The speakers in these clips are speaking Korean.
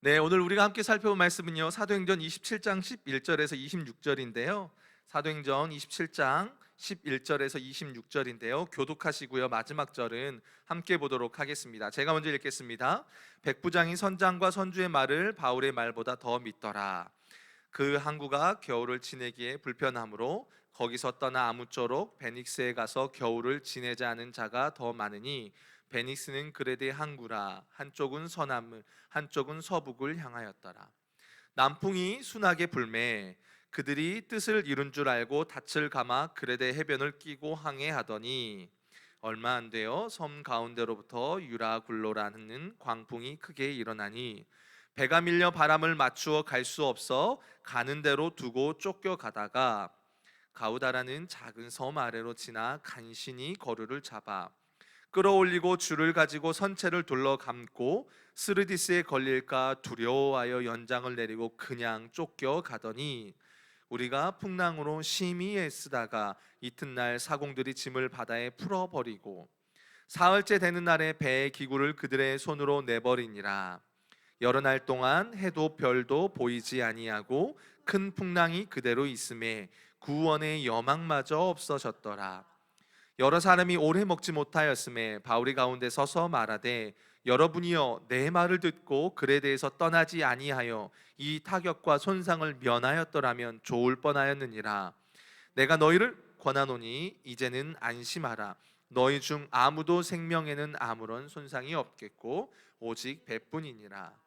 네, 오늘 우리가 함께 살펴본 말씀은요. 사도행전 27장 11절에서 26절인데요. 사도행전 27장 11절에서 26절인데요. 교독하시고요. 마지막 절은 함께 보도록 하겠습니다. 제가 먼저 읽겠습니다. 백부장이 선장과 선주의 말을 바울의 말보다 더 믿더라. 그 항구가 겨울을 지내기에 불편하므로 거기서 떠나 아무쪼록 베닉스에 가서 겨울을 지내자 하는 자가 더 많으니, 베닉스는 그레데 항구라. 한쪽은 서남을 한쪽은 서북을 향하였더라. 남풍이 순하게 불매 그들이 뜻을 이룬 줄 알고 닻을 감아 그레데 해변을 끼고 항해하더니, 얼마 안 되어 섬 가운데로부터 유라굴로라는 광풍이 크게 일어나니, 배가 밀려 바람을 맞추어 갈 수 없어 가는 대로 두고 쫓겨가다가 가우다라는 작은 섬 아래로 지나 간신히 거류를 잡아 끌어올리고 줄을 가지고 선체를 둘러 감고 스르디스에 걸릴까 두려워하여 연장을 내리고 그냥 쫓겨가더니, 우리가 풍랑으로 심히 애쓰다가 이튿날 사공들이 짐을 바다에 풀어버리고 사흘째 되는 날에 배의 기구를 그들의 손으로 내버리니라. 여러 날 동안 해도 별도 보이지 아니하고 큰 풍랑이 그대로 있음에 구원의 여망마저 없어졌더라. 여러 사람이 오래 먹지 못하였음에 바울이 가운데 서서 말하되, 여러분이여 내 말을 듣고 글에 대해서 떠나지 아니하여 이 타격과 손상을 면하였더라면 좋을 뻔하였느니라. 내가 너희를 권하노니 이제는 안심하라. 너희 중 아무도 생명에는 아무런 손상이 없겠고 오직 배뿐이니라.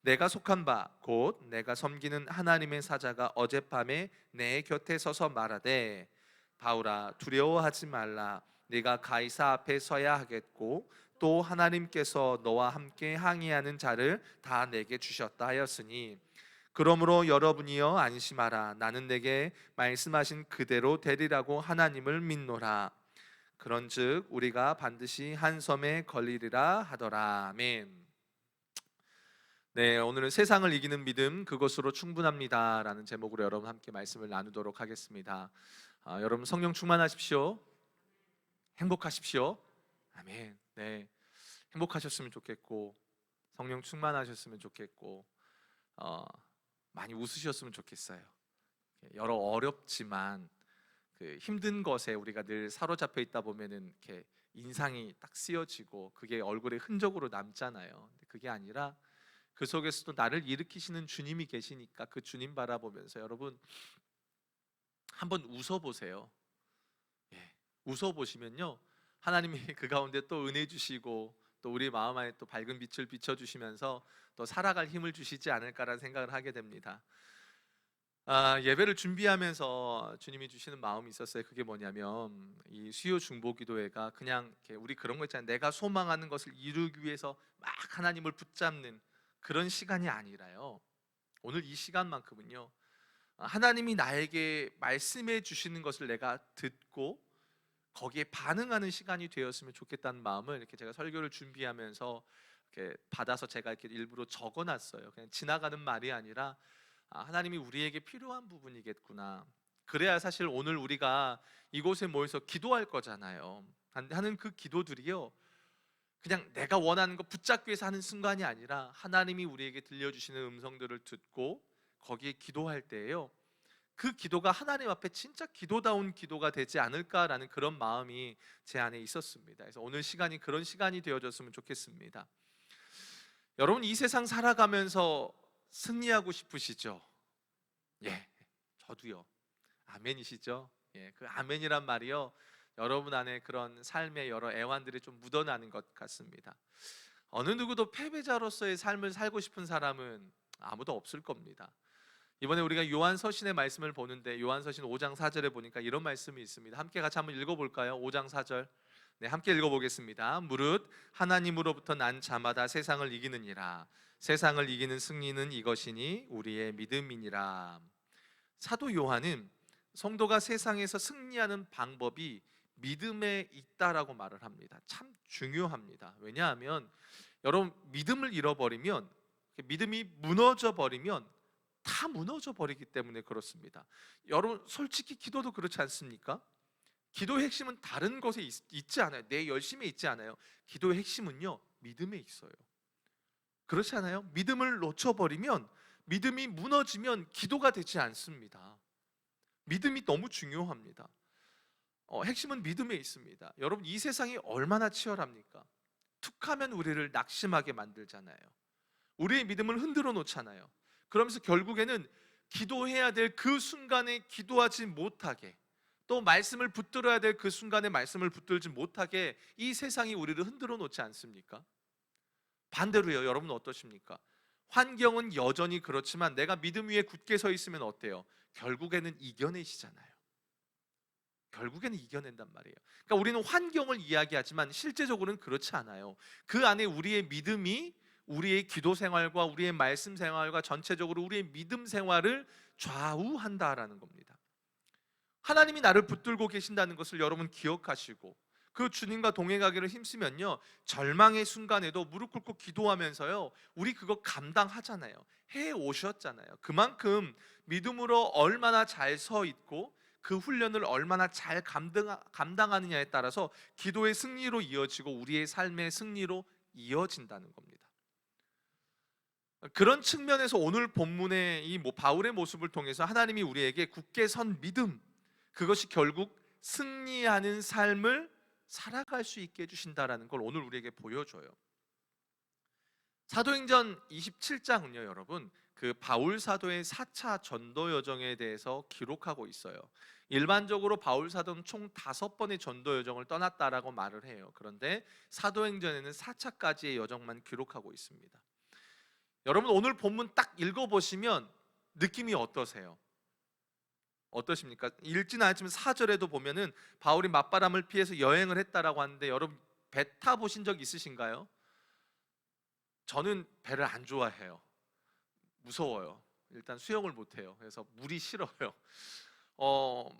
내가 속한 바 곧 내가 섬기는 하나님의 사자가 어젯밤에 내 곁에 서서 말하되, 바울아 두려워하지 말라. 네가 가이사 앞에 서야 하겠고 또 하나님께서 너와 함께 항의하는 자를 다 내게 주셨다 하였으니, 그러므로 여러분이여 안심하라. 나는 내게 말씀하신 그대로 되리라고 하나님을 믿노라. 그런즉 우리가 반드시 한 섬에 걸리리라 하더라. 아멘. 네, 오늘은 세상을 이기는 믿음 그것으로 충분합니다라는 제목으로 여러분 함께 말씀을 나누도록 하겠습니다. 여러분 성령 충만하십시오. 행복하십시오. 아멘. 네, 행복하셨으면 좋겠고 성령 충만하셨으면 좋겠고 어, 많이 웃으셨으면 좋겠어요. 여러 어렵지만 그 힘든 것에 우리가 늘 사로잡혀 있다 보면은 이렇게 인상이 딱 쓰여지고 그게 얼굴에 흔적으로 남잖아요. 근데 그게 아니라 그 속에서도 나를 일으키시는 주님이 계시니까 그 주님 바라보면서 여러분 한번 웃어보세요. 예, 웃어보시면요, 하나님이 그 가운데 또 은혜 주시고 또 우리 마음 안에 또 밝은 빛을 비춰주시면서 또 살아갈 힘을 주시지 않을까라는 생각을 하게 됩니다. 예배를 준비하면서 주님이 주시는 마음이 있었어요. 그게 뭐냐면 이 수요 중보기도회가 그냥 이렇게 우리 그런 거 있잖아요. 내가 소망하는 것을 이루기 위해서 막 하나님을 붙잡는 그런 시간이 아니라요. 오늘 이 시간만큼은요, 하나님이 나에게 말씀해 주시는 것을 내가 듣고 거기에 반응하는 시간이 되었으면 좋겠다는 마음을 이렇게 제가 설교를 준비하면서 이렇게 받아서 제가 이렇게 일부러 적어놨어요. 그냥 지나가는 말이 아니라 하나님이 우리에게 필요한 부분이겠구나. 그래야 사실 오늘 우리가 이곳에 모여서 기도할 거잖아요. 하는 그 기도들이요, 그냥 내가 원하는 거 붙잡기 위해서 하는 순간이 아니라 하나님이 우리에게 들려주시는 음성들을 듣고 거기에 기도할 때에요, 그 기도가 하나님 앞에 진짜 기도다운 기도가 되지 않을까라는 그런 마음이 제 안에 있었습니다. 그래서 오늘 시간이 그런 시간이 되어졌으면 좋겠습니다. 여러분 이 세상 살아가면서 승리하고 싶으시죠? 예, 저도요. 아멘이시죠? 예, 그 아멘이란 말이요, 여러분 안에 그런 삶의 여러 애환들이 좀 묻어나는 것 같습니다. 어느 누구도 패배자로서의 삶을 살고 싶은 사람은 아무도 없을 겁니다. 이번에 우리가 요한서신의 말씀을 보는데 요한서신 5장 4절에 보니까 이런 말씀이 있습니다. 함께 같이 한번 읽어볼까요? 5장 4절. 네, 함께 읽어보겠습니다. 무릇 하나님으로부터 난 자마다 세상을 이기느니라. 세상을 이기는 승리는 이것이니 우리의 믿음이니라. 사도 요한은 성도가 세상에서 승리하는 방법이 믿음에 있다라고 말을 합니다. 참 중요합니다. 왜냐하면 여러분 믿음을 잃어버리면, 믿음이 무너져 버리면 다 무너져 버리기 때문에 그렇습니다. 여러분 솔직히 기도도 그렇지 않습니까? 기도의 핵심은 다른 것에 있지 않아요. 내 열심에 있지 않아요. 기도의 핵심은요, 믿음에 있어요. 그렇지 않아요? 믿음을 놓쳐버리면, 믿음이 무너지면 기도가 되지 않습니다. 믿음이 너무 중요합니다. 핵심은 믿음에 있습니다. 여러분, 이 세상이 얼마나 치열합니까? 툭하면 우리를 낙심하게 만들잖아요. 우리의 믿음을 흔들어 놓잖아요. 그러면서 결국에는 기도해야 될 그 순간에 기도하지 못하게, 또 말씀을 붙들어야 될 그 순간에 말씀을 붙들지 못하게 이 세상이 우리를 흔들어 놓지 않습니까? 반대로요. 여러분 어떠십니까? 환경은 여전히 그렇지만 내가 믿음 위에 굳게 서 있으면 어때요? 결국에는 이겨내시잖아요. 결국에는 이겨낸단 말이에요. 그러니까 우리는 환경을 이야기하지만 실제적으로는 그렇지 않아요. 그 안에 우리의 믿음이 우리의 기도 생활과 우리의 말씀 생활과 전체적으로 우리의 믿음 생활을 좌우한다라는 겁니다. 하나님이 나를 붙들고 계신다는 것을 여러분 기억하시고 그 주님과 동행하기를 힘쓰면요, 절망의 순간에도 무릎 꿇고 기도하면서요, 우리 그거 감당하잖아요. 해 오셨잖아요. 그만큼 믿음으로 얼마나 잘 서 있고 그 훈련을 얼마나 잘 감당하느냐에 따라서 기도의 승리로 이어지고 우리의 삶의 승리로 이어진다는 겁니다. 그런 측면에서 오늘 본문의 이 바울의 모습을 통해서 하나님이 우리에게 굳게 선 믿음, 그것이 결국 승리하는 삶을 살아갈 수 있게 해주신다라는 걸 오늘 우리에게 보여줘요. 사도행전 27장은요, 여러분, 그 바울 사도의 4차 전도 여정에 대해서 기록하고 있어요. 일반적으로 바울 사도는 총 5번의 전도 여정을 떠났다라고 말을 해요. 그런데 사도행전에는 4차까지의 여정만 기록하고 있습니다. 여러분, 오늘 본문 딱 읽어보시면 느낌이 어떠세요? 어떠십니까? 읽지는 않지만 4절에도 보면은 바울이 맞바람을 피해서 여행을 했다라고 하는데, 여러분 배 타보신 적 있으신가요? 저는 배를 안 좋아해요. 무서워요. 일단 수영을 못해요. 그래서 물이 싫어요.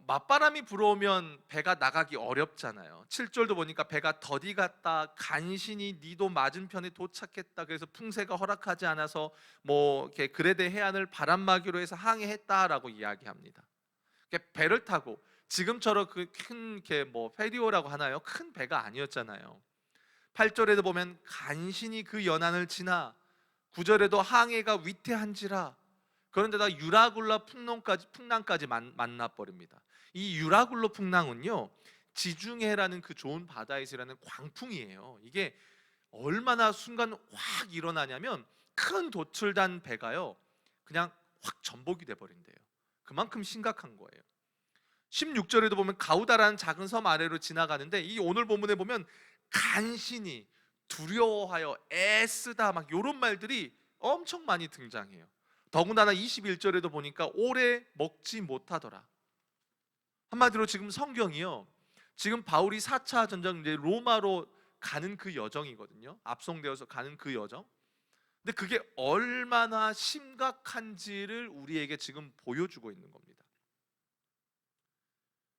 맞바람이 불어오면 배가 나가기 어렵잖아요. 7절도 보니까 배가 더디 갔다, 간신히 니도 맞은편에 도착했다. 그래서 풍세가 허락하지 않아서 이렇게 그레데 해안을 바람막이로 해서 항해했다라고 이야기합니다. 배를 타고, 지금처럼 그 큰 페리오라고 하나요? 큰 배가 아니었잖아요. 8절에도 보면 간신히 그 연안을 지나, 9절에도 항해가 위태한지라, 그런데다 유라굴라 풍랑까지 만나버립니다. 이 유라굴로 풍랑은요, 지중해라는 그 좋은 바다에서 일어나는 광풍이에요. 이게 얼마나 순간 확 일어나냐면 큰 도출단 배가요, 그냥 확 전복이 돼버린대요. 그만큼 심각한 거예요. 16절에도 보면 가우다라는 작은 섬 아래로 지나가는데, 이 오늘 본문에 보면 간신히, 두려워하여, 애쓰다, 막 이런 말들이 엄청 많이 등장해요. 더군다나 21절에도 보니까 오래 먹지 못하더라. 한마디로 지금 성경이요, 지금 바울이 4차 전쟁, 이제 로마로 가는 그 여정이거든요. 압송되어서 가는 그 여정. 근데 그게 얼마나 심각한지를 우리에게 지금 보여주고 있는 겁니다.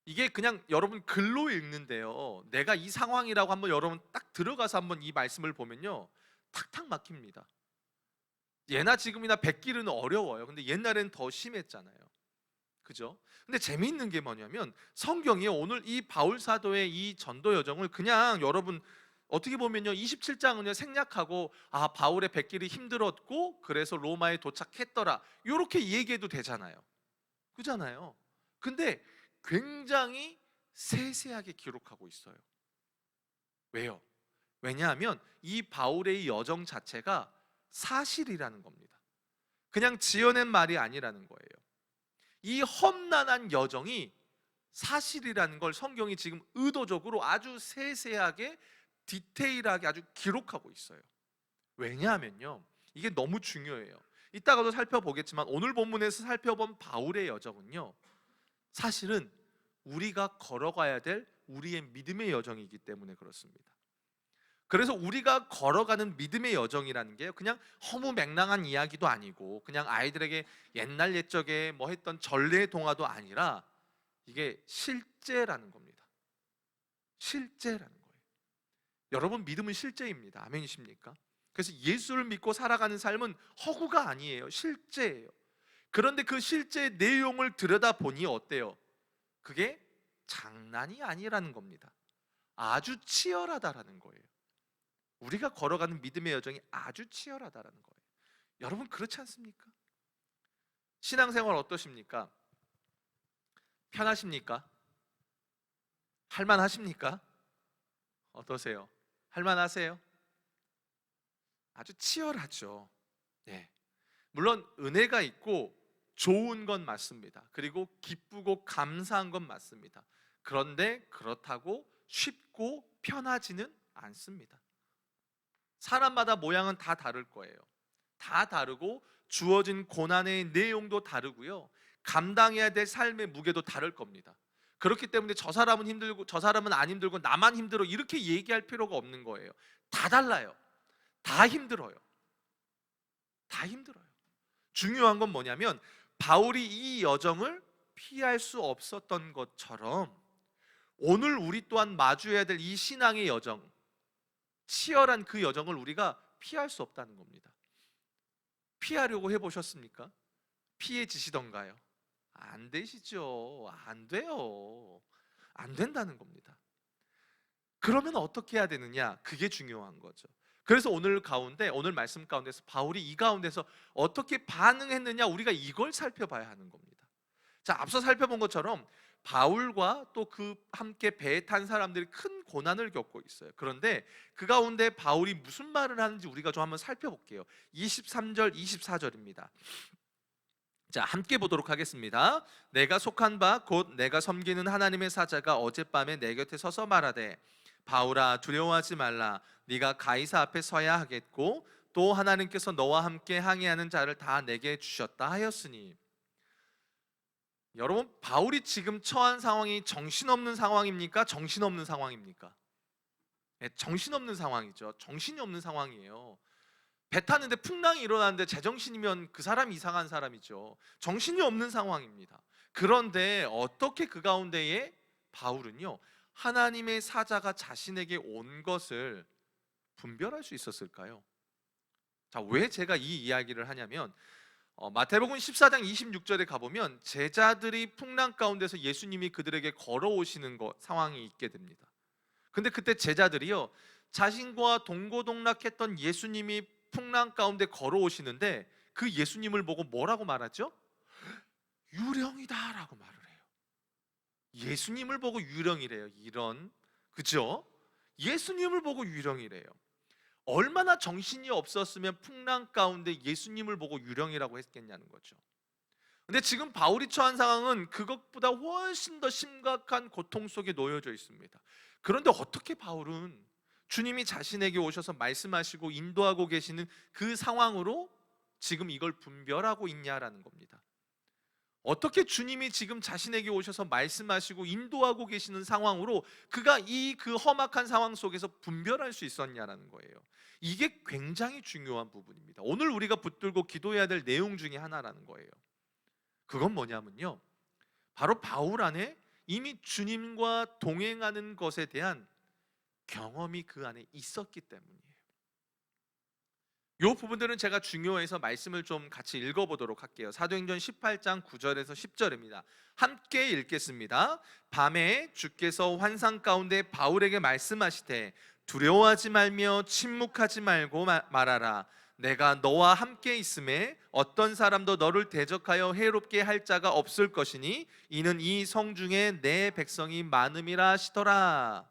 이게 그냥 여러분 글로 읽는데요, 내가 이 상황이라고 한번 여러분 딱 들어가서 한번 이 말씀을 보면요, 탁탁 막힙니다. 예나 지금이나 뱉기는 어려워요. 근데 옛날엔 더 심했잖아요. 그죠? 근데 재미있는 게 뭐냐면, 성경이 오늘 이 바울 사도의 이 전도 여정을 그냥 여러분 어떻게 보면요, 27장은요 생략하고, 바울의 뱉길이 힘들었고 그래서 로마에 도착했더라, 이렇게 얘기해도 되잖아요. 그잖아요. 근데 굉장히 세세하게 기록하고 있어요. 왜요? 왜냐하면 이 바울의 여정 자체가 사실이라는 겁니다. 그냥 지어낸 말이 아니라는 거예요. 이 험난한 여정이 사실이라는 걸 성경이 지금 의도적으로 아주 세세하게, 디테일하게 아주 기록하고 있어요. 왜냐하면요, 이게 너무 중요해요. 이따가도 살펴보겠지만 오늘 본문에서 살펴본 바울의 여정은요, 사실은 우리가 걸어가야 될 우리의 믿음의 여정이기 때문에 그렇습니다. 그래서 우리가 걸어가는 믿음의 여정이라는 게 그냥 허무맹랑한 이야기도 아니고, 그냥 아이들에게 옛날 옛적에 했던 전래 동화도 아니라, 이게 실제라는 겁니다. 실제라는 거예요. 여러분, 믿음은 실제입니다. 아멘이십니까? 그래서 예수를 믿고 살아가는 삶은 허구가 아니에요. 실제예요. 그런데 그 실제 내용을 들여다보니 어때요? 그게 장난이 아니라는 겁니다. 아주 치열하다라는 거예요. 우리가 걸어가는 믿음의 여정이 아주 치열하다라는 거예요. 여러분 그렇지 않습니까? 신앙생활 어떠십니까? 편하십니까? 할만하십니까? 어떠세요? 할만하세요? 아주 치열하죠. 네. 물론 은혜가 있고 좋은 건 맞습니다. 그리고 기쁘고 감사한 건 맞습니다. 그런데 그렇다고 쉽고 편하지는 않습니다. 사람마다 모양은 다 다를 거예요. 다 다르고 주어진 고난의 내용도 다르고요. 감당해야 될 삶의 무게도 다를 겁니다. 그렇기 때문에 저 사람은 힘들고 저 사람은 안 힘들고 나만 힘들어 이렇게 얘기할 필요가 없는 거예요. 다 달라요. 다 힘들어요. 다 힘들어요. 중요한 건 뭐냐면 바울이 이 여정을 피할 수 없었던 것처럼 오늘 우리 또한 마주해야 될 이 신앙의 여정, 치열한 그 여정을 우리가 피할 수 없다는 겁니다. 피하려고 해보셨습니까? 피해지시던가요? 안 되시죠. 안 돼요. 안 된다는 겁니다. 그러면 어떻게 해야 되느냐? 그게 중요한 거죠. 그래서 오늘 말씀 가운데서 바울이 이 가운데서 어떻게 반응했느냐, 우리가 이걸 살펴봐야 하는 겁니다. 자, 앞서 살펴본 것처럼 바울과 또 그 함께 배에 탄 사람들이 큰 고난을 겪고 있어요. 그런데 그 가운데 바울이 무슨 말을 하는지 우리가 좀 한번 살펴볼게요. 23절, 24절입니다. 자, 함께 보도록 하겠습니다. 내가 속한 바 곧 내가 섬기는 하나님의 사자가 어젯밤에 내 곁에 서서 말하되 바울아 두려워하지 말라. 네가 가이사 앞에 서야 하겠고 또 하나님께서 너와 함께 항해하는 자를 다 내게 주셨다 하였으니. 여러분, 바울이 지금 처한 상황이 정신없는 상황입니까? 정신없는 상황입니까? 네, 정신없는 상황이죠. 정신이 없는 상황이에요. 배 타는데 풍랑이 일어나는데 제정신이면 그 사람이 이상한 사람이죠. 정신이 없는 상황입니다. 그런데 어떻게 그 가운데에 바울은요, 하나님의 사자가 자신에게 온 것을 분별할 수 있었을까요? 자, 왜 제가 이 이야기를 하냐면 마태복음 14장 26절에 가보면 제자들이 풍랑 가운데서 예수님이 그들에게 걸어오시는 상황이 있게 됩니다. 근데 그때 제자들이요, 자신과 동고동락했던 예수님이 풍랑 가운데 걸어오시는데 그 예수님을 보고 뭐라고 말하죠? 유령이다라고 말을 해요. 예수님을 보고 유령이래요. 이런, 그죠? 예수님을 보고 유령이래요. 얼마나 정신이 없었으면 풍랑 가운데 예수님을 보고 유령이라고 했겠냐는 거죠. 근데 지금 바울이 처한 상황은 그것보다 훨씬 더 심각한 고통 속에 놓여져 있습니다. 그런데 어떻게 바울은 주님이 자신에게 오셔서 말씀하시고 인도하고 계시는 그 상황으로 지금 이걸 분별하고 있냐라는 겁니다. 어떻게 주님이 지금 자신에게 오셔서 말씀하시고 인도하고 계시는 상황으로 그가 그 험악한 상황 속에서 분별할 수 있었냐라는 거예요. 이게 굉장히 중요한 부분입니다. 오늘 우리가 붙들고 기도해야 될 내용 중에 하나라는 거예요. 그건 뭐냐면요, 바로 바울 안에 이미 주님과 동행하는 것에 대한 경험이 그 안에 있었기 때문이에요. 이 부분들은 제가 중요해서 말씀을 좀 같이 읽어보도록 할게요. 사도행전 18장 9절에서 10절입니다. 함께 읽겠습니다. 밤에 주께서 환상 가운데 바울에게 말씀하시되 두려워하지 말며 침묵하지 말고 말하라. 내가 너와 함께 있음에 어떤 사람도 너를 대적하여 해롭게 할 자가 없을 것이니 이는 이 성중에 내 백성이 많음이라 하시더라.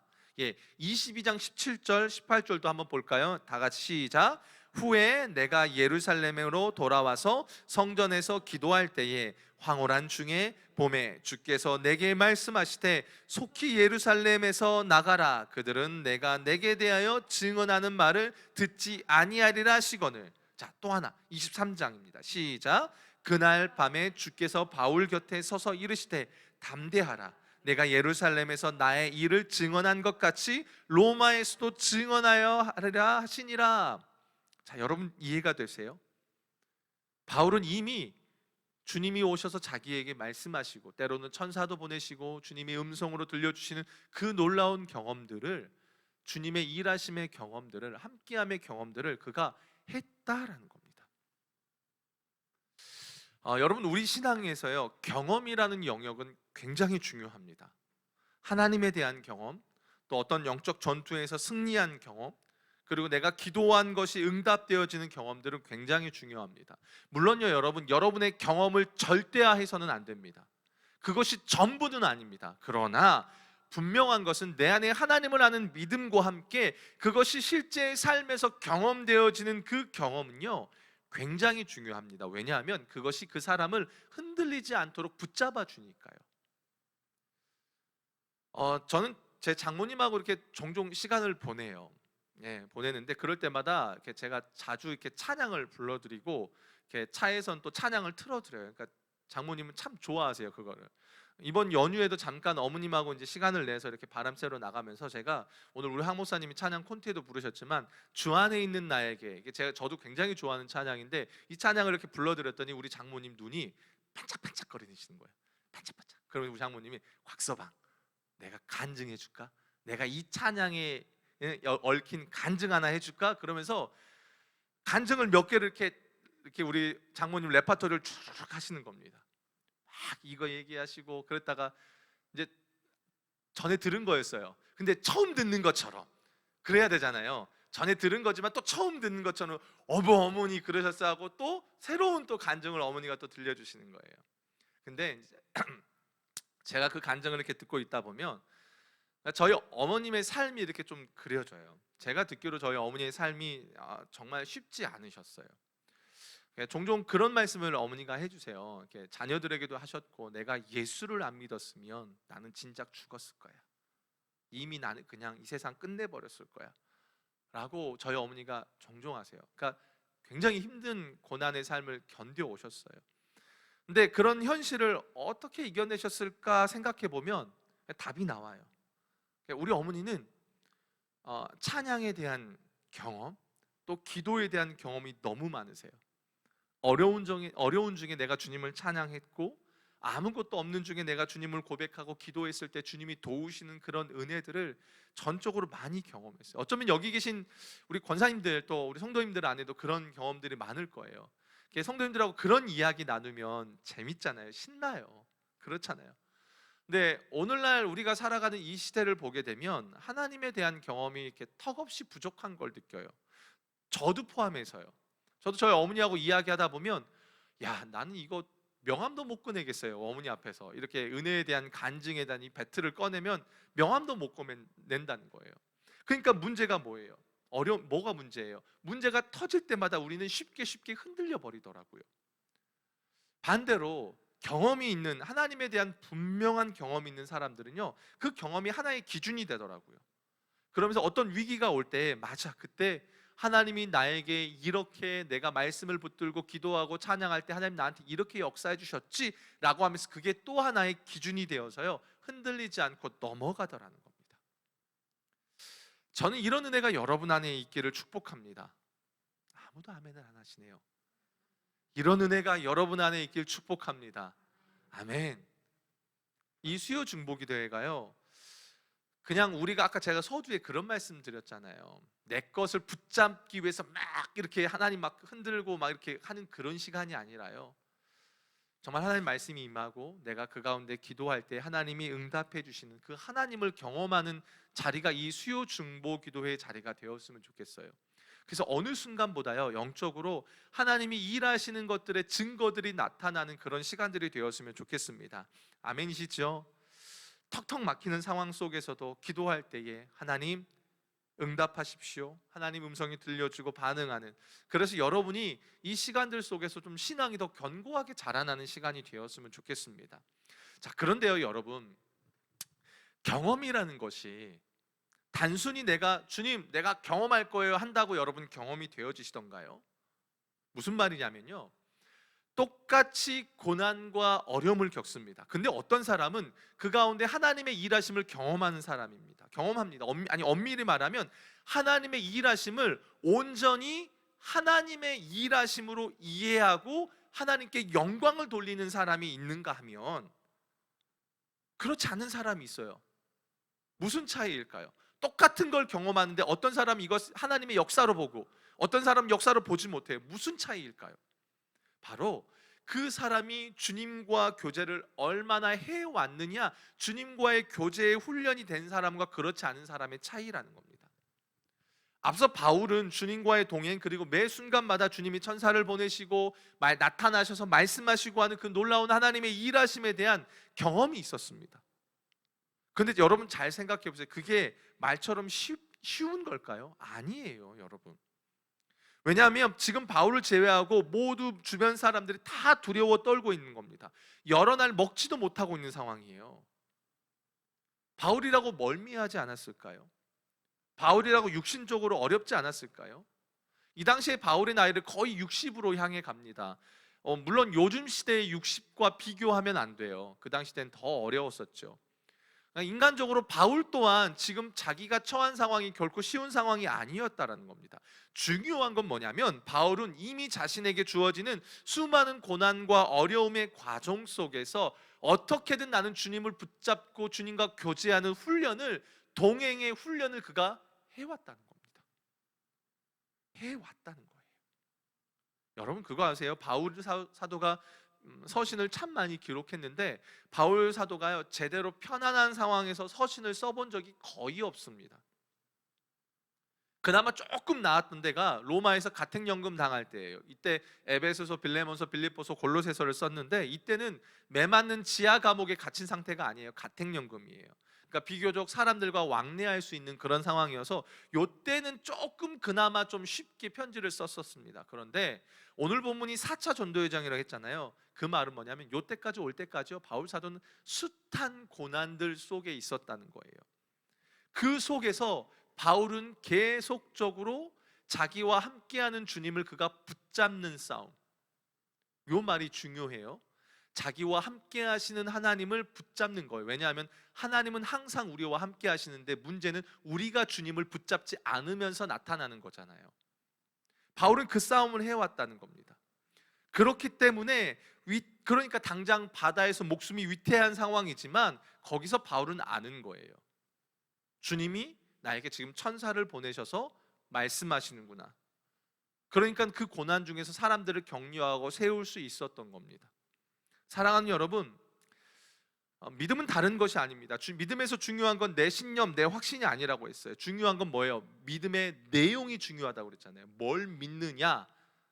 22장 17절 18절도 한번 볼까요? 다 같이 시작. 후에 내가 예루살렘으로 돌아와서 성전에서 기도할 때에 황홀한 중에 봄에 주께서 내게 말씀하시되 속히 예루살렘에서 나가라. 그들은 내가 내게 대하여 증언하는 말을 듣지 아니하리라 하시거늘. 자, 또 하나 23장입니다. 시작. 그날 밤에 주께서 바울 곁에 서서 이르시되 담대하라. 내가 예루살렘에서 나의 일을 증언한 것 같이 로마에서도 증언하여 하리라 하시니라. 자, 여러분 이해가 되세요? 바울은 이미 주님이 오셔서 자기에게 말씀하시고 때로는 천사도 보내시고 주님의 음성으로 들려주시는 그 놀라운 경험들을, 주님의 일하심의 경험들을, 함께함의 경험들을 그가 했다라는 겁니다. 여러분, 우리 신앙에서요, 경험이라는 영역은 굉장히 중요합니다. 하나님에 대한 경험, 또 어떤 영적 전투에서 승리한 경험, 그리고 내가 기도한 것이 응답되어지는 경험들은 굉장히 중요합니다. 물론요, 여러분, 여러분의 경험을 절대화해서는 안 됩니다. 그것이 전부는 아닙니다. 그러나 분명한 것은 내 안에 하나님을 아는 믿음과 함께 그것이 실제 삶에서 경험되어지는 그 경험은요, 굉장히 중요합니다. 왜냐하면 그것이 그 사람을 흔들리지 않도록 붙잡아 주니까요. 저는 제 장모님하고 이렇게 종종 시간을 보내요. 예, 보내는데 그럴 때마다 이렇게 제가 자주 이렇게 찬양을 불러드리고 이렇게 차에선 또 찬양을 틀어드려요. 그러니까 장모님은 참 좋아하세요, 그거를. 이번 연휴에도 잠깐 어머님하고 이제 시간을 내서 이렇게 바람 쐬러 나가면서 제가 오늘 우리 황 목사님이 찬양 콘티에도 부르셨지만 주 안에 있는 나에게, 이게 저도 굉장히 좋아하는 찬양인데 이 찬양을 이렇게 불러드렸더니 우리 장모님 눈이 반짝반짝거리시는 거예요. 반짝반짝. 그러면 우리 장모님이 곽서방, 내가 간증해 줄까? 내가 이 찬양에 얽힌 간증 하나 해줄까? 그러면서 간증을 몇 개를 이렇게 우리 장모님 레파토리를 쭉 하시는 겁니다. 막 이거 얘기하시고 그랬다가 이제 전에 들은 거였어요. 근데 처음 듣는 것처럼 그래야 되잖아요. 전에 들은 거지만 또 처음 듣는 것처럼 어머니 그러셨어 하고 또 새로운 또 간증을 어머니가 또 들려주시는 거예요. 근데 이제 제가 그 간증을 이렇게 듣고 있다 보면 저희 어머님의 삶이 이렇게 좀 그려져요. 제가 듣기로 저희 어머니의 삶이 정말 쉽지 않으셨어요. 종종 그런 말씀을 어머니가 해주세요. 이렇게 자녀들에게도 하셨고, 내가 예수를 안 믿었으면 나는 진작 죽었을 거야. 이미 나는 그냥 이 세상 끝내버렸을 거야. 라고 저희 어머니가 종종 하세요. 그러니까 굉장히 힘든 고난의 삶을 견뎌 오셨어요. 근데 그런 현실을 어떻게 이겨내셨을까 생각해 보면 답이 나와요. 우리 어머니는 찬양에 대한 경험, 또 기도에 대한 경험이 너무 많으세요. 어려운 중에 내가 주님을 찬양했고, 아무것도 없는 중에 내가 주님을 고백하고 기도했을 때 주님이 도우시는 그런 은혜들을 전적으로 많이 경험했어요. 어쩌면 여기 계신 우리 권사님들 또 우리 성도님들 안에도 그런 경험들이 많을 거예요. 성도님들하고 그런 이야기 나누면 재밌잖아요. 신나요. 그렇잖아요. 근데 오늘날 우리가 살아가는 이 시대를 보게 되면 하나님에 대한 경험이 이렇게 턱없이 부족한 걸 느껴요. 저도 포함해서요. 저도 저희 어머니하고 이야기하다 보면 야, 나는 이거 명함도 못 꺼내겠어요. 어머니 앞에서 이렇게 은혜에 대한 간증에 대한 이 배틀을 꺼내면 명함도 못 꺼낸다는 거예요. 그러니까 문제가 뭐예요? 뭐가 문제예요? 문제가 터질 때마다 우리는 쉽게 흔들려 버리더라고요. 반대로 경험이 있는, 하나님에 대한 분명한 경험이 있는 사람들은요, 그 경험이 하나의 기준이 되더라고요. 그러면서 어떤 위기가 올 때 맞아, 그때 하나님이 나에게 이렇게 내가 말씀을 붙들고 기도하고 찬양할 때 하나님 나한테 이렇게 역사해 주셨지 라고 하면서 그게 또 하나의 기준이 되어서요, 흔들리지 않고 넘어가더라는 겁니다. 저는 이런 은혜가 여러분 안에 있기를 축복합니다. 아무도 아멘을 안 하시네요. 이런 은혜가 여러분 안에 있길 축복합니다. 아멘. 이 수요 중보기도회가요, 그냥 우리가 아까 제가 서두에 그런 말씀 드렸잖아요. 내 것을 붙잡기 위해서 막 이렇게 하나님 막 흔들고 막 이렇게 하는 그런 시간이 아니라요, 정말 하나님 말씀이 임하고 내가 그 가운데 기도할 때 하나님이 응답해 주시는 그 하나님을 경험하는 자리가 이 수요 중보 기도회의 자리가 되었으면 좋겠어요. 그래서 어느 순간보다요, 영적으로 하나님이 일하시는 것들의 증거들이 나타나는 그런 시간들이 되었으면 좋겠습니다. 아멘이시죠? 턱턱 막히는 상황 속에서도 기도할 때에 하나님 응답하십시오. 하나님 음성이 들려주고 반응하는, 그래서 여러분이 이 시간들 속에서 좀 신앙이 더 견고하게 자라나는 시간이 되었으면 좋겠습니다. 자, 그런데요 여러분, 경험이라는 것이 단순히 주님 내가 경험할 거예요 한다고 여러분 경험이 되어지시던가요? 무슨 말이냐면요, 똑같이 고난과 어려움을 겪습니다. 근데 어떤 사람은 그 가운데 하나님의 일하심을 경험하는 사람입니다. 경험합니다. 엄밀히 말하면 하나님의 일하심을 온전히 하나님의 일하심으로 이해하고 하나님께 영광을 돌리는 사람이 있는가 하면 그렇지 않은 사람이 있어요. 무슨 차이일까요? 똑같은 걸 경험하는데 어떤 사람은 이것 하나님의 역사로 보고 어떤 사람은 역사로 보지 못해요. 무슨 차이일까요? 바로 그 사람이 주님과 교제를 얼마나 해왔느냐, 주님과의 교제에 훈련이 된 사람과 그렇지 않은 사람의 차이라는 겁니다. 앞서 바울은 주님과의 동행, 그리고 매 순간마다 주님이 천사를 보내시고 나타나셔서 말씀하시고 하는 그 놀라운 하나님의 일하심에 대한 경험이 있었습니다. 근데 여러분 잘 생각해 보세요. 그게 말처럼 쉬운 걸까요? 아니에요, 여러분. 왜냐하면 지금 바울을 제외하고 모두 주변 사람들이 다 두려워 떨고 있는 겁니다. 여러 날 먹지도 못하고 있는 상황이에요. 바울이라고 멀미하지 않았을까요? 바울이라고 육신적으로 어렵지 않았을까요? 이 당시에 바울의 나이를 거의 60으로 향해 갑니다. 물론 요즘 시대의 60과 비교하면 안 돼요. 그 당시 때는 더 어려웠었죠. 인간적으로 바울 또한 지금 자기가 처한 상황이 결코 쉬운 상황이 아니었다라는 겁니다. 중요한 건 뭐냐면 바울은 이미 자신에게 주어지는 수많은 고난과 어려움의 과정 속에서 어떻게든 나는 주님을 붙잡고 주님과 교제하는 훈련을, 동행의 훈련을 그가 해왔다는 겁니다. 해왔다는 거예요. 여러분 그거 아세요? 바울 사도가 서신을 참 많이 기록했는데 바울 사도가요 제대로 편안한 상황에서 서신을 써본 적이 거의 없습니다. 그나마 조금 나았던 데가 로마에서 가택연금 당할 때예요. 이때 에베소서, 빌레몬서, 빌립보서, 골로새서를 썼는데 이때는 매맞는 지하 감옥에 갇힌 상태가 아니에요. 가택연금이에요. 그러니까 비교적 사람들과 왕래할 수 있는 그런 상황이어서 요때는 조금 그나마 좀 쉽게 편지를 썼었습니다. 그런데 오늘 본문이 4차 전도회장이라고 했잖아요. 그 말은 뭐냐면 요때까지 올 때까지요 바울 사도는 숱한 고난들 속에 있었다는 거예요. 그 속에서 바울은 계속적으로 자기와 함께하는 주님을 그가 붙잡는 싸움. 요 말이 중요해요. 자기와 함께 하시는 하나님을 붙잡는 거예요. 왜냐하면 하나님은 항상 우리와 함께 하시는데 문제는 우리가 주님을 붙잡지 않으면서 나타나는 거잖아요. 바울은 그 싸움을 해왔다는 겁니다. 그렇기 때문에 그러니까 당장 바다에서 목숨이 위태한 상황이지만 거기서 바울은 아는 거예요. 주님이 나에게 지금 천사를 보내셔서 말씀하시는구나. 그러니까 그 고난 중에서 사람들을 격려하고 세울 수 있었던 겁니다. 사랑하는 여러분, 믿음은 다른 것이 아닙니다. 믿음에서 중요한 건 내 신념, 내 확신이 아니라고 했어요. 중요한 건 뭐예요? 믿음의 내용이 중요하다고 그랬잖아요. 뭘 믿느냐,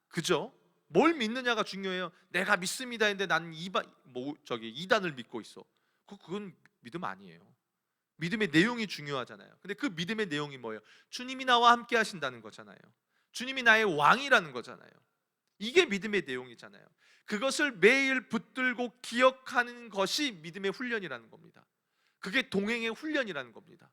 그죠? 뭘 믿느냐가 중요해요. 내가 믿습니다 했는데 나는 이단을 믿고 있어. 그건 믿음 아니에요. 믿음의 내용이 중요하잖아요. 근데 그 믿음의 내용이 뭐예요? 주님이 나와 함께 하신다는 거잖아요. 주님이 나의 왕이라는 거잖아요. 이게 믿음의 내용이잖아요. 그것을 매일 붙들고 기억하는 것이 믿음의 훈련이라는 겁니다. 그게 동행의 훈련이라는 겁니다.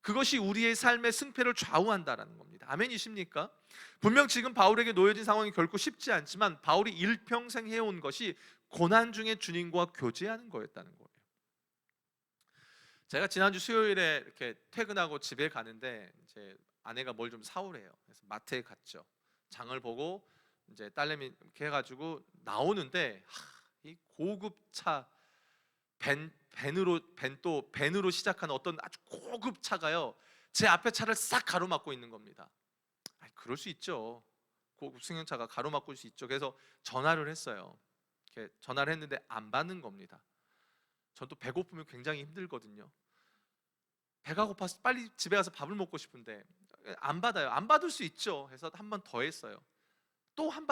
그것이 우리의 삶의 승패를 좌우한다라는 겁니다. 아멘이십니까? 분명 지금 바울에게 놓여진 상황이 결코 쉽지 않지만 바울이 일평생 해온 것이 고난 중에 주님과 교제하는 거였다는 거예요. 제가 지난주 수요일에 이렇게 퇴근하고 집에 가는데 이제 아내가 뭘 좀 사오래요. 그래서 마트에 갔죠. 장을 보고 이제 딸내미 이렇게 해가지고 나오는데 이 고급차 벤으로 시작하는 어떤 아주 고급 차가요 제 앞에 차를 싹 가로막고 있는 겁니다. 그럴 수 있죠. 고급 승용차가 가로막을 수 있죠. 그래서 전화를 했어요. 이렇게 전화를 했는데 안 받는 겁니다. 전 또 배고프면 굉장히 힘들거든요. 배가 고파서 빨리 집에 가서 밥을 먹고 싶은데 안 받아요. 안 받을 수 있죠. 해서 한 번 더 했어요. 또 안